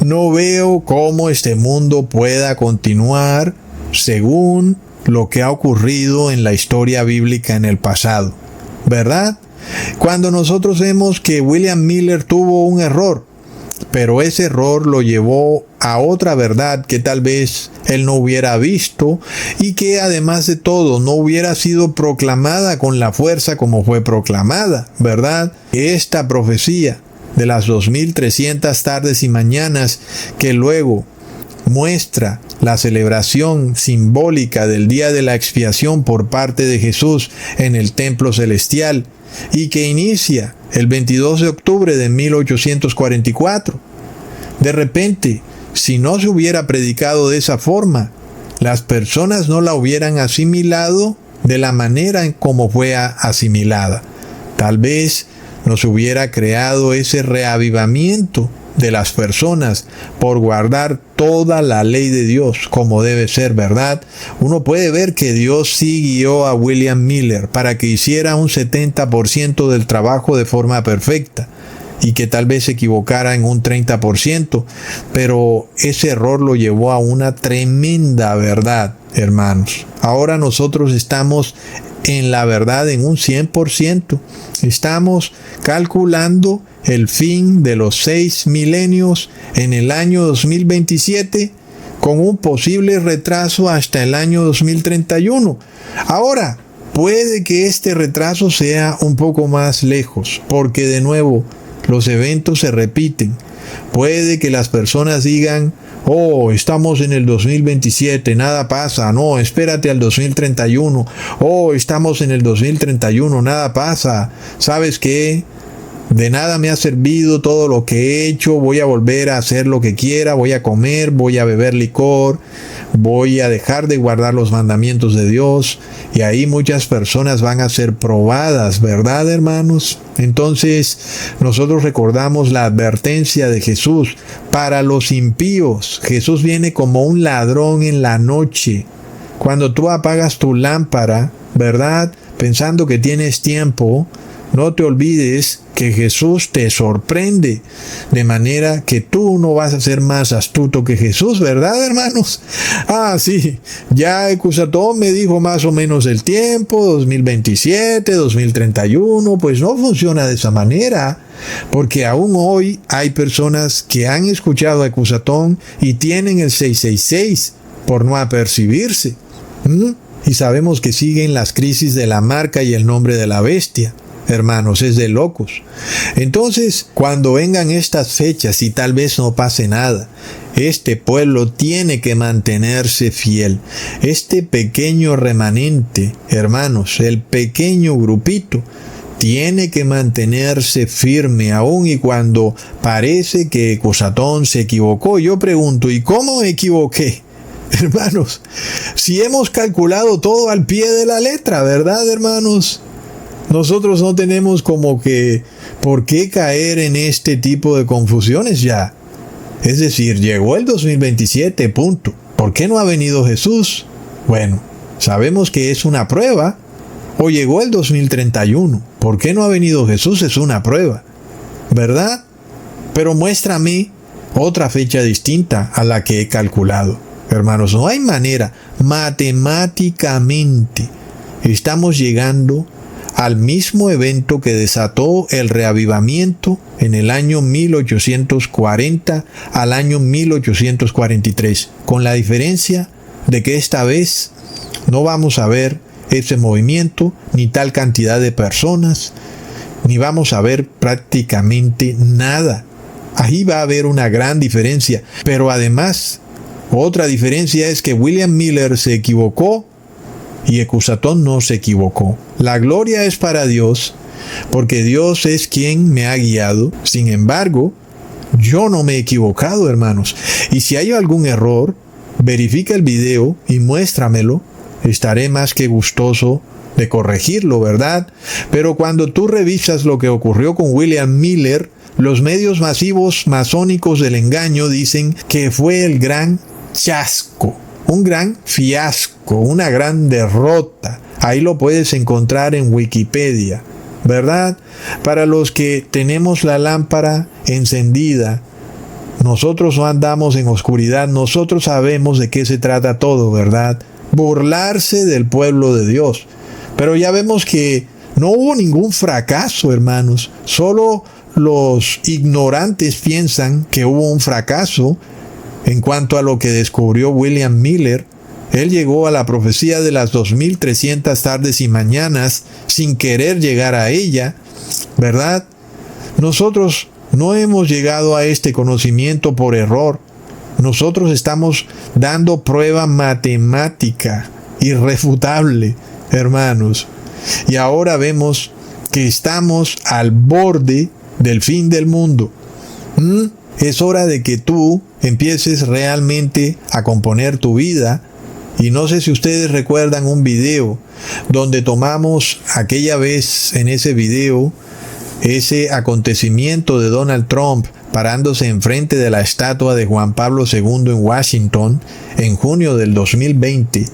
no veo cómo este mundo pueda continuar según lo que ha ocurrido en la historia bíblica en el pasado, ¿verdad? Cuando nosotros vemos que William Miller tuvo un error, pero ese error lo llevó a otra verdad que tal vez él no hubiera visto y que además de todo no hubiera sido proclamada con la fuerza como fue proclamada, ¿verdad? Esta profecía de las 2300 tardes y mañanas que luego muestra la celebración simbólica del día de la expiación por parte de Jesús en el templo celestial y que inicia el 22 de octubre de 1844. De repente, si no se hubiera predicado de esa forma, las personas no la hubieran asimilado de la manera en cómo fue asimilada. Tal vez nos hubiera creado ese reavivamiento de las personas por guardar toda la ley de Dios como debe ser, ¿verdad? Uno puede ver que Dios sí guió a William Miller para que hiciera un 70% del trabajo de forma perfecta y que tal vez se equivocara en un 30%, pero ese error lo llevó a una tremenda verdad, hermanos. Ahora nosotros estamos en la verdad en un 100%. Estamos calculando el fin de los 6 milenios en el año 2027 con un posible retraso hasta el año 2031. Ahora, puede que este retraso sea un poco más lejos, porque de nuevo los eventos se repiten. Puede que las personas digan: oh, estamos en el 2027, nada pasa. No, espérate al 2031. Oh, estamos en el 2031, nada pasa. ¿Sabes qué? De nada me ha servido todo lo que he hecho. Voy a volver a hacer lo que quiera. Voy a comer, voy a beber licor. Voy a dejar de guardar los mandamientos de Dios. Y ahí muchas personas van a ser probadas, ¿verdad, hermanos? Entonces, nosotros recordamos la advertencia de Jesús para los impíos. Jesús viene como un ladrón en la noche. Cuando tú apagas tu lámpara, ¿verdad? Pensando que tienes tiempo, no te olvides que Jesús te sorprende, de manera que tú no vas a ser más astuto que Jesús, ¿verdad, hermanos? Ah, sí, ya Ecusatón me dijo más o menos el tiempo, 2027, 2031, pues no funciona de esa manera, porque aún hoy hay personas que han escuchado a Ecusatón y tienen el 666 por no apercibirse. Y sabemos que siguen las crisis de la marca y el nombre de la bestia. Hermanos, es de locos. Entonces, cuando vengan estas fechas y tal vez no pase nada, este pueblo tiene que mantenerse fiel. Este pequeño remanente, hermanos, el pequeño grupito, tiene que mantenerse firme aún y cuando parece que Ecusatón se equivocó. Yo pregunto, ¿y cómo me equivoqué? Hermanos, si hemos calculado todo al pie de la letra, ¿verdad, hermanos? Nosotros no tenemos como que por qué caer en este tipo de confusiones ya. Es decir, llegó el 2027, punto. ¿Por qué no ha venido Jesús? Bueno, sabemos que es una prueba. O llegó el 2031. ¿Por qué no ha venido Jesús? Es una prueba, ¿verdad? Pero muéstrame otra fecha distinta a la que he calculado. Hermanos, no hay manera. Matemáticamente estamos llegando al mismo evento que desató el reavivamiento en el año 1840 al año 1843, con la diferencia de que esta vez no vamos a ver ese movimiento, ni tal cantidad de personas, ni vamos a ver prácticamente nada. Ahí va a haber una gran diferencia, pero además, otra diferencia es que William Miller se equivocó y Ecusatón no se equivocó. La gloria es para Dios, porque Dios es quien me ha guiado. Sin embargo, yo no me he equivocado, hermanos. Y si hay algún error, verifica el video y muéstramelo. Estaré más que gustoso de corregirlo, ¿verdad? Pero cuando tú revisas lo que ocurrió con William Miller, los medios masivos masónicos del engaño dicen que fue el gran chasco, un gran fiasco, una gran derrota. Ahí lo puedes encontrar en Wikipedia, ¿verdad? Para los que tenemos la lámpara encendida, nosotros no andamos en oscuridad, nosotros sabemos de qué se trata todo, ¿verdad? Burlarse del pueblo de Dios. Pero ya vemos que no hubo ningún fracaso, hermanos. Solo los ignorantes piensan que hubo un fracaso en cuanto a lo que descubrió William Miller. Él llegó a la profecía de las 2300 tardes y mañanas sin querer llegar a ella, ¿verdad? Nosotros no hemos llegado a este conocimiento por error. Nosotros estamos dando prueba matemática irrefutable, hermanos. Y ahora vemos que estamos al borde del fin del mundo. Es hora de que tú empieces realmente a componer tu vida. Y no sé si ustedes recuerdan un video donde tomamos aquella vez en ese video ese acontecimiento de Donald Trump parándose enfrente de la estatua de Juan Pablo II en Washington en junio del 2020.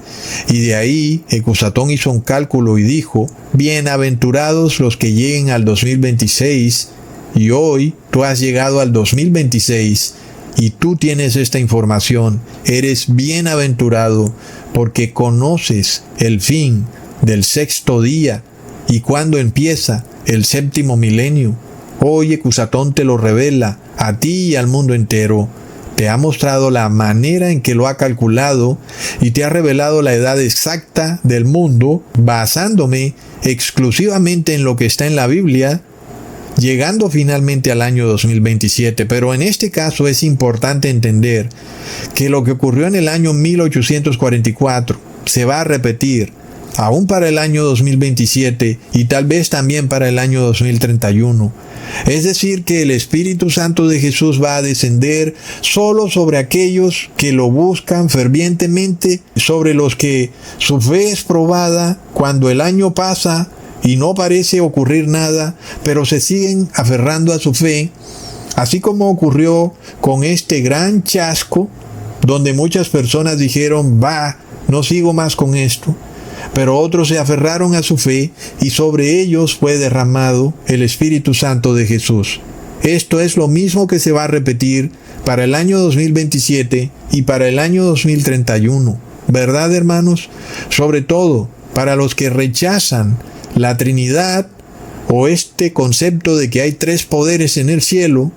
Y de ahí Ecusatón hizo un cálculo y dijo: bienaventurados los que lleguen al 2026. Y hoy tú has llegado al 2026 y tú tienes esta información. Eres bienaventurado porque conoces el fin del sexto día y cuándo empieza el séptimo milenio. Hoy Ecusatón te lo revela a ti y al mundo entero. Te ha mostrado la manera en que lo ha calculado y te ha revelado la edad exacta del mundo basándome exclusivamente en lo que está en la Biblia, llegando finalmente al año 2027. Pero en este caso es importante entender que lo que ocurrió en el año 1844 se va a repetir aún para el año 2027 y tal vez también para el año 2031. Es decir, que el Espíritu Santo de Jesús va a descender solo sobre aquellos que lo buscan fervientemente, sobre los que su fe es probada cuando el año pasa y no parece ocurrir nada, pero se siguen aferrando a su fe, así como ocurrió con este gran chasco, donde muchas personas dijeron: no sigo más con esto. Pero otros se aferraron a su fe y sobre ellos fue derramado el Espíritu Santo de Jesús. Esto es lo mismo que se va a repetir para el año 2027 y para el año 2031. ¿Verdad, hermanos? Sobre todo para los que rechazan la Trinidad o este concepto de que hay tres poderes en el cielo,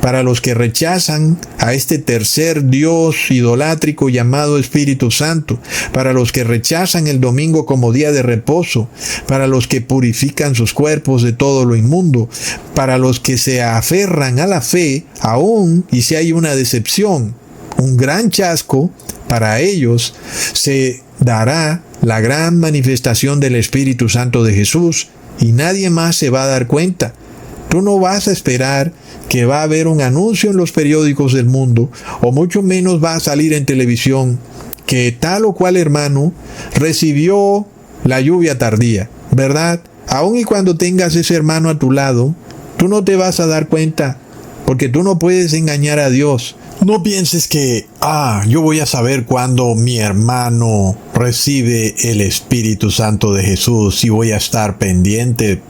para los que rechazan a este tercer Dios idolátrico llamado Espíritu Santo, para los que rechazan el domingo como día de reposo, para los que purifican sus cuerpos de todo lo inmundo, para los que se aferran a la fe, aún y si hay una decepción, un gran chasco, para ellos se dará la gran manifestación del Espíritu Santo de Jesús y nadie más se va a dar cuenta. Tú no vas a esperar que va a haber un anuncio en los periódicos del mundo, o mucho menos va a salir en televisión, que tal o cual hermano recibió la lluvia tardía, ¿verdad? Aun y cuando tengas ese hermano a tu lado, tú no te vas a dar cuenta, porque tú no puedes engañar a Dios. No pienses que, yo voy a saber cuándo mi hermano recibe el Espíritu Santo de Jesús y voy a estar pendiente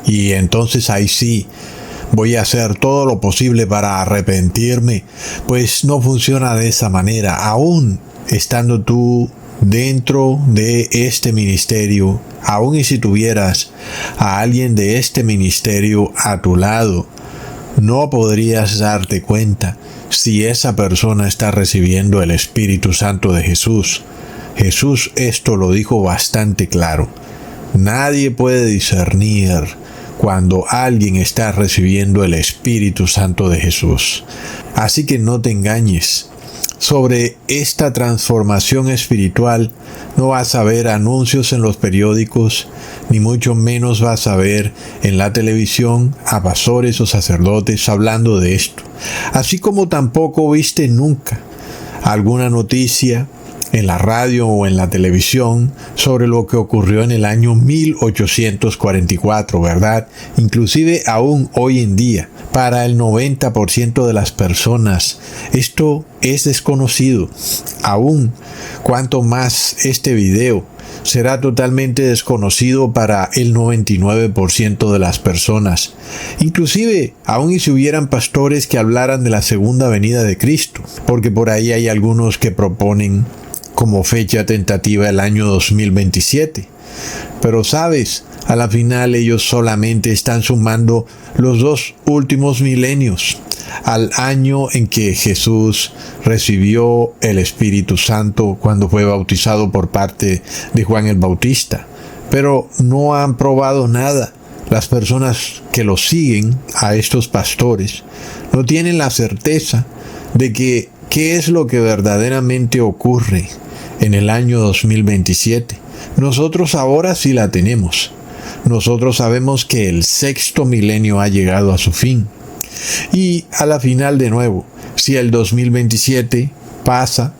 y entonces ahí sí voy a hacer todo lo posible para arrepentirme. Pues no funciona de esa manera. Aún estando tú dentro de este ministerio, aún y si tuvieras a alguien de este ministerio a tu lado, no podrías darte cuenta si esa persona está recibiendo el Espíritu Santo de Jesús. Jesús esto lo dijo bastante claro. Nadie puede discernir cuando alguien está recibiendo el Espíritu Santo de Jesús. Así que no te engañes. Sobre esta transformación espiritual no vas a ver anuncios en los periódicos, ni mucho menos vas a ver en la televisión a pastores o sacerdotes hablando de esto. Así como tampoco viste nunca alguna noticia en la radio o en la televisión sobre lo que ocurrió en el año 1844, ¿verdad? Inclusive aún hoy en día, para el 90% de las personas, esto es desconocido. Aún, cuanto más este video será totalmente desconocido para el 99% de las personas. Inclusive, aun y si hubieran pastores que hablaran de la segunda venida de Cristo, porque por ahí hay algunos que proponen como fecha tentativa el año 2027. Pero sabes, a la final ellos solamente están sumando los 2 últimos milenios al año en que Jesús recibió el Espíritu Santo cuando fue bautizado por parte de Juan el Bautista. Pero no han probado nada. Las personas que los siguen a estos pastores no tienen la certeza de que qué es lo que verdaderamente ocurre en el año 2027. Nosotros ahora sí la tenemos. Nosotros sabemos que el 6º milenio ha llegado a su fin. Y a la final de nuevo, si el 2027 pasa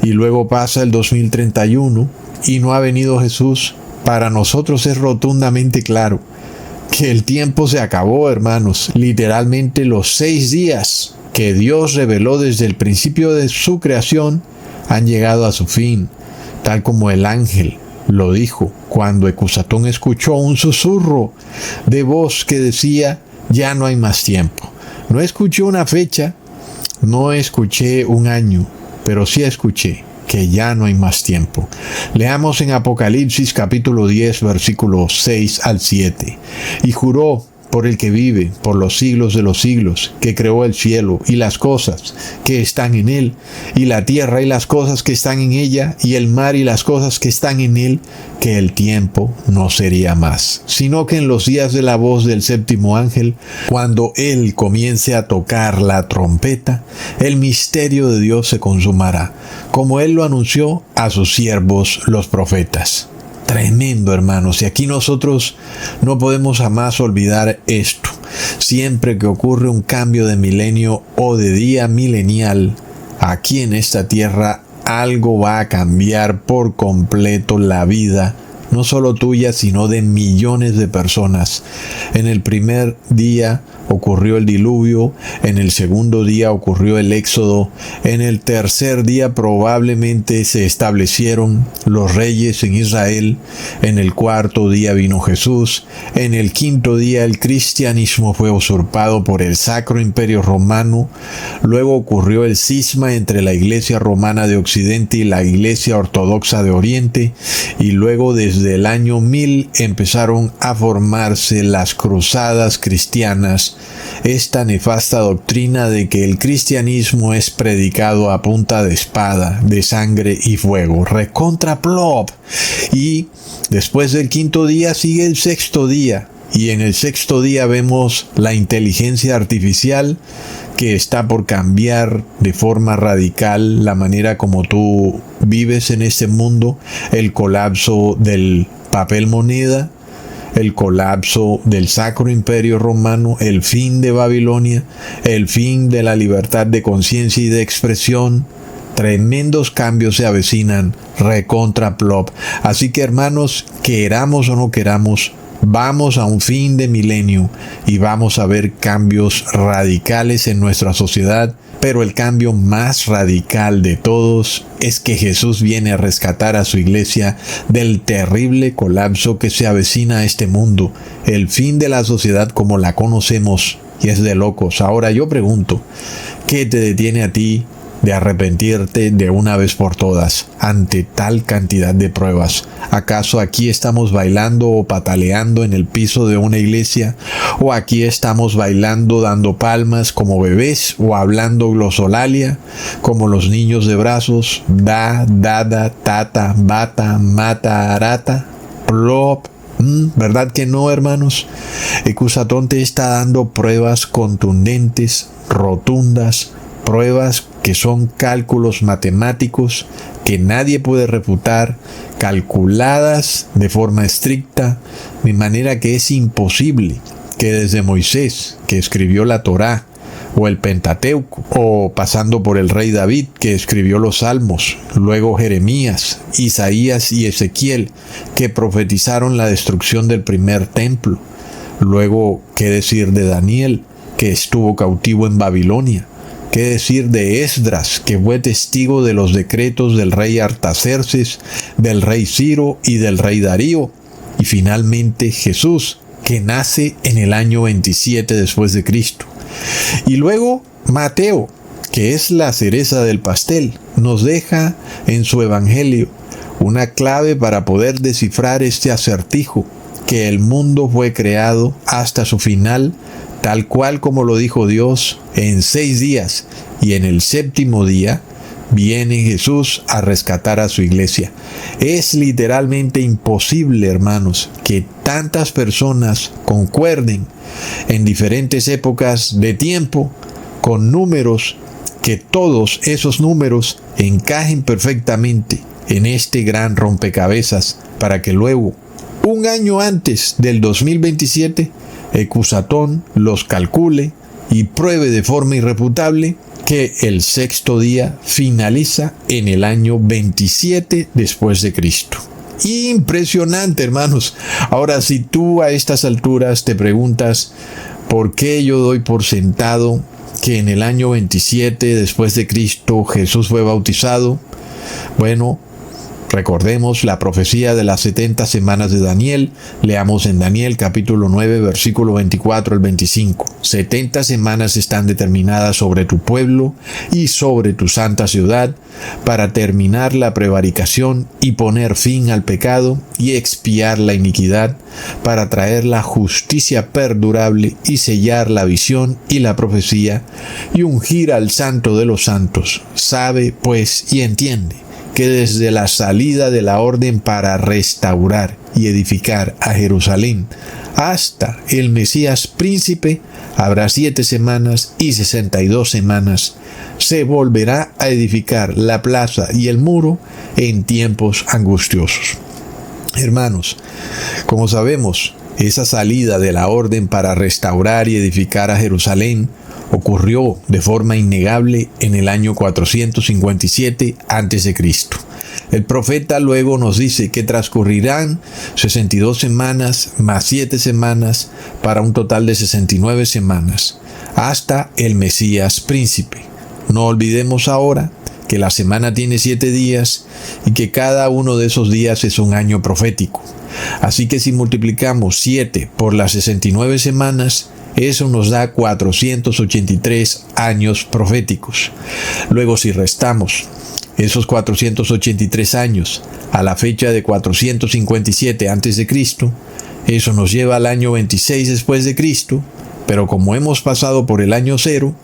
y luego pasa el 2031 y no ha venido Jesús, para nosotros es rotundamente claro que el tiempo se acabó, hermanos. Literalmente los 6 días que Dios reveló desde el principio de su creación han llegado a su fin, tal como el ángel lo dijo cuando Ecusatón escuchó un susurro de voz que decía: ya no hay más tiempo. No escuché una fecha, no escuché un año, pero sí escuché que ya no hay más tiempo. Leamos en Apocalipsis capítulo 10, versículos 6 al 7. Y juró por el que vive por los siglos de los siglos, que creó el cielo y las cosas que están en él, y la tierra y las cosas que están en ella, y el mar y las cosas que están en él, que el tiempo no sería más, sino que en los días de la voz del 7º ángel, cuando él comience a tocar la trompeta, el misterio de Dios se consumará, como él lo anunció a sus siervos los profetas. Tremendo, hermanos, y aquí nosotros no podemos jamás olvidar esto. Siempre que ocurre un cambio de milenio o de día milenial, aquí en esta tierra algo va a cambiar por completo la vida, no solo tuya, sino de millones de personas. En el primer día ocurrió el diluvio, en el segundo día ocurrió el éxodo, en el tercer día probablemente se establecieron los reyes en Israel, en el cuarto día vino Jesús, en el quinto día el cristianismo fue usurpado por el Sacro Imperio Romano, luego ocurrió el cisma entre la Iglesia Romana de Occidente y la Iglesia Ortodoxa de Oriente, y luego desde el año 1000 empezaron a formarse las cruzadas cristianas, esta nefasta doctrina de que el cristianismo es predicado a punta de espada, de sangre y fuego, recontra plop. Y después del quinto día sigue el sexto día, y en el sexto día vemos la inteligencia artificial que está por cambiar de forma radical la manera como tú vives en este mundo, el colapso del papel moneda, el colapso del Sacro Imperio Romano, el fin de Babilonia, el fin de la libertad de conciencia y de expresión. Tremendos cambios se avecinan, recontra plop. Así que, hermanos, queramos o no queramos, Vamos a un fin de milenio y vamos a ver cambios radicales en nuestra sociedad, pero el cambio más radical de todos es que Jesús viene a rescatar a su iglesia del terrible colapso que se avecina a este mundo, el fin de la sociedad como la conocemos, y es de locos. Ahora yo pregunto, ¿qué te detiene a ti de arrepentirte de una vez por todas ante tal cantidad de pruebas? ¿Acaso aquí estamos bailando o pataleando en el piso de una iglesia? ¿O aquí estamos bailando dando palmas como bebés o hablando glosolalia como los niños de brazos? Da, dada, tata, bata, mata, arata, plop. ¿Verdad que no, hermanos? Ecusatón te está dando pruebas contundentes, rotundas, pruebas que son cálculos matemáticos que nadie puede refutar, calculadas de forma estricta, de manera que es imposible que desde Moisés, que escribió la Torá, o el Pentateuco, o pasando por el rey David, que escribió los Salmos, luego Jeremías, Isaías y Ezequiel, que profetizaron la destrucción del primer templo, luego, ¿qué decir de Daniel, que estuvo cautivo en Babilonia? ¿Qué decir de Esdras, que fue testigo de los decretos del rey Artaxerxes, del rey Ciro y del rey Darío? Y finalmente Jesús, que nace en el año 27 después de Cristo. Y luego Mateo, que es la cereza del pastel, nos deja en su evangelio una clave para poder descifrar este acertijo, que el mundo fue creado hasta su final, tal cual como lo dijo Dios, en 6 días, y en el 7º día viene Jesús a rescatar a su iglesia. Es literalmente imposible, hermanos, que tantas personas concuerden en diferentes épocas de tiempo con números, que todos esos números encajen perfectamente en este gran rompecabezas, para que luego, un año antes del 2027, Ecusatón los calcule y pruebe de forma irrefutable que el 6º día finaliza en el año 27 después de Cristo. Impresionante, hermanos. Ahora, si tú a estas alturas te preguntas por qué yo doy por sentado que en el año 27 después de Cristo Jesús fue bautizado, bueno, recordemos la profecía de las 70 semanas de Daniel. Leamos en Daniel capítulo 9, versículo 24 al 25. 70 semanas están determinadas sobre tu pueblo y sobre tu santa ciudad, para terminar la prevaricación y poner fin al pecado y expiar la iniquidad, para traer la justicia perdurable y sellar la visión y la profecía, y ungir al santo de los santos. Sabe, pues, y entiende que desde la salida de la orden para restaurar y edificar a Jerusalén hasta el Mesías príncipe habrá 7 semanas y 62 semanas. Se volverá a edificar la plaza y el muro en tiempos angustiosos. Hermanos, como sabemos, esa salida de la orden para restaurar y edificar a Jerusalén ocurrió de forma innegable en el año 457 a.C. El profeta luego nos dice que transcurrirán 62 semanas más 7 semanas para un total de 69 semanas, hasta el Mesías príncipe. No olvidemos ahora que la semana tiene 7 días y que cada uno de esos días es un año profético. Así que si multiplicamos 7 por las 69 semanas, eso nos da 483 años proféticos. Luego, si restamos esos 483 años a la fecha de 457 a.C., eso nos lleva al año 26 después de Cristo, pero como hemos pasado por el año 0,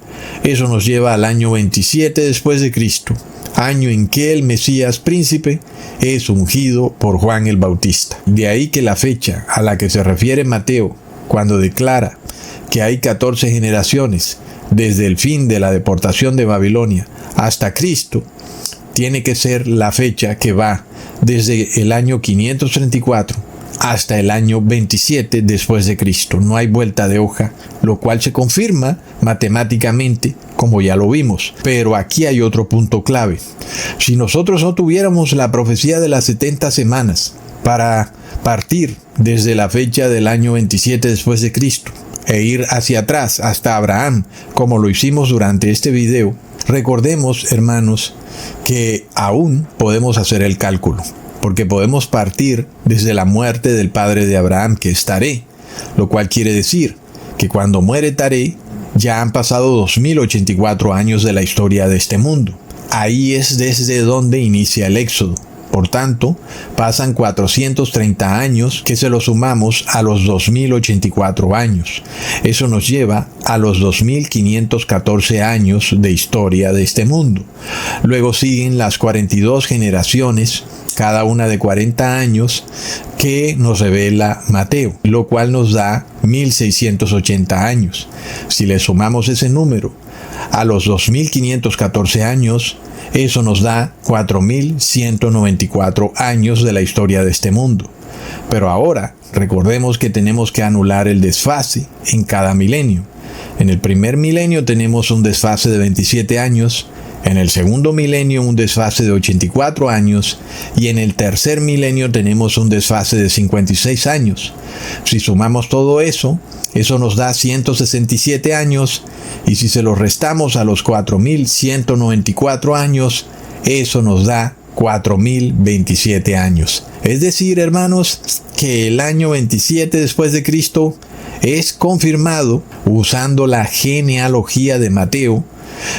eso nos lleva al año 27 después de Cristo, año en que el Mesías príncipe es ungido por Juan el Bautista. De ahí que la fecha a la que se refiere Mateo cuando declara que hay 14 generaciones desde el fin de la deportación de Babilonia hasta Cristo, tiene que ser la fecha que va desde el año 534 hasta el año 27 después de Cristo. No hay vuelta de hoja, lo cual se confirma matemáticamente, como ya lo vimos. Pero aquí hay otro punto clave. Si nosotros no tuviéramos la profecía de las 70 semanas, para partir desde la fecha del año 27 después de Cristo e ir hacia atrás hasta Abraham, como lo hicimos durante este video, recordemos, hermanos, que aún podemos hacer el cálculo, porque podemos partir desde la muerte del padre de Abraham, que es Taré, lo cual quiere decir que cuando muere Taré, ya han pasado 2084 años de la historia de este mundo. Ahí es desde donde inicia el Éxodo. Por tanto, pasan 430 años que se los sumamos a los 2084 años. Eso nos lleva a los 2514 años de historia de este mundo. Luego siguen las 42 generaciones, cada una de 40 años, que nos revela Mateo, lo cual nos da 1680 años. Si le sumamos ese número a los 2514 años, eso nos da 4194 años de la historia de este mundo. Pero ahora, recordemos que tenemos que anular el desfase en cada milenio. En el primer milenio tenemos un desfase de 27 años, en el segundo milenio un desfase de 84 años y en el tercer milenio tenemos un desfase de 56 años. Si sumamos todo eso, eso nos da 167 años y si se lo restamos a los 4194 años, eso nos da 4027 años. Es decir, hermanos, que el año 27 después de Cristo es confirmado usando la genealogía de Mateo,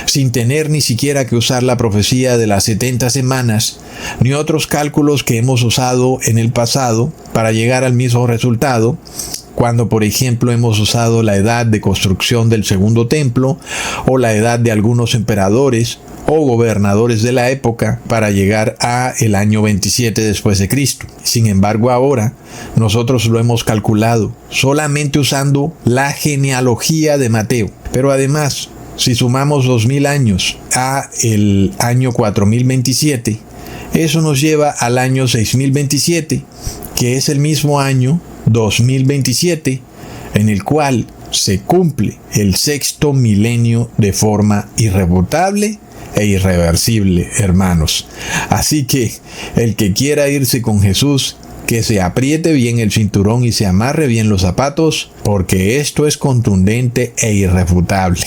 sin tener ni siquiera que usar la profecía de las 70 semanas, ni otros cálculos que hemos usado en el pasado para llegar al mismo resultado, cuando por ejemplo hemos usado la edad de construcción del segundo templo o la edad de algunos emperadores o gobernadores de la época para llegar a el año 27 después de Cristo. Sin embargo, ahora nosotros lo hemos calculado solamente usando la genealogía de Mateo. Pero además, si sumamos 2000 años a el año 4027, eso nos lleva al año 6027, que es el mismo año 2027, en el cual se cumple el sexto milenio de forma irrefutable e irreversible, hermanos. Así que el que quiera irse con Jesús, que se apriete bien el cinturón y se amarre bien los zapatos, porque esto es contundente e irrefutable.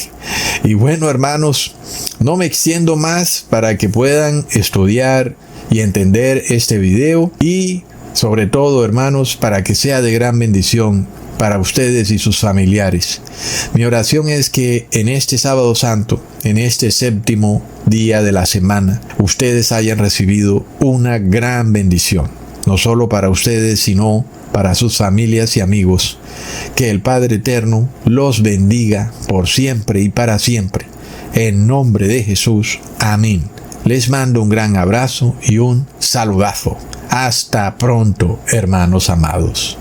Y bueno, hermanos, no me extiendo más para que puedan estudiar y entender este video y sobre todo, hermanos, para que sea de gran bendición para ustedes y sus familiares. Mi oración es que en este sábado santo, en este séptimo día de la semana, ustedes hayan recibido una gran bendición. No solo para ustedes, sino para sus familias y amigos. Que el Padre Eterno los bendiga por siempre y para siempre. En nombre de Jesús. Amén. Les mando un gran abrazo y un saludazo. Hasta pronto, hermanos amados.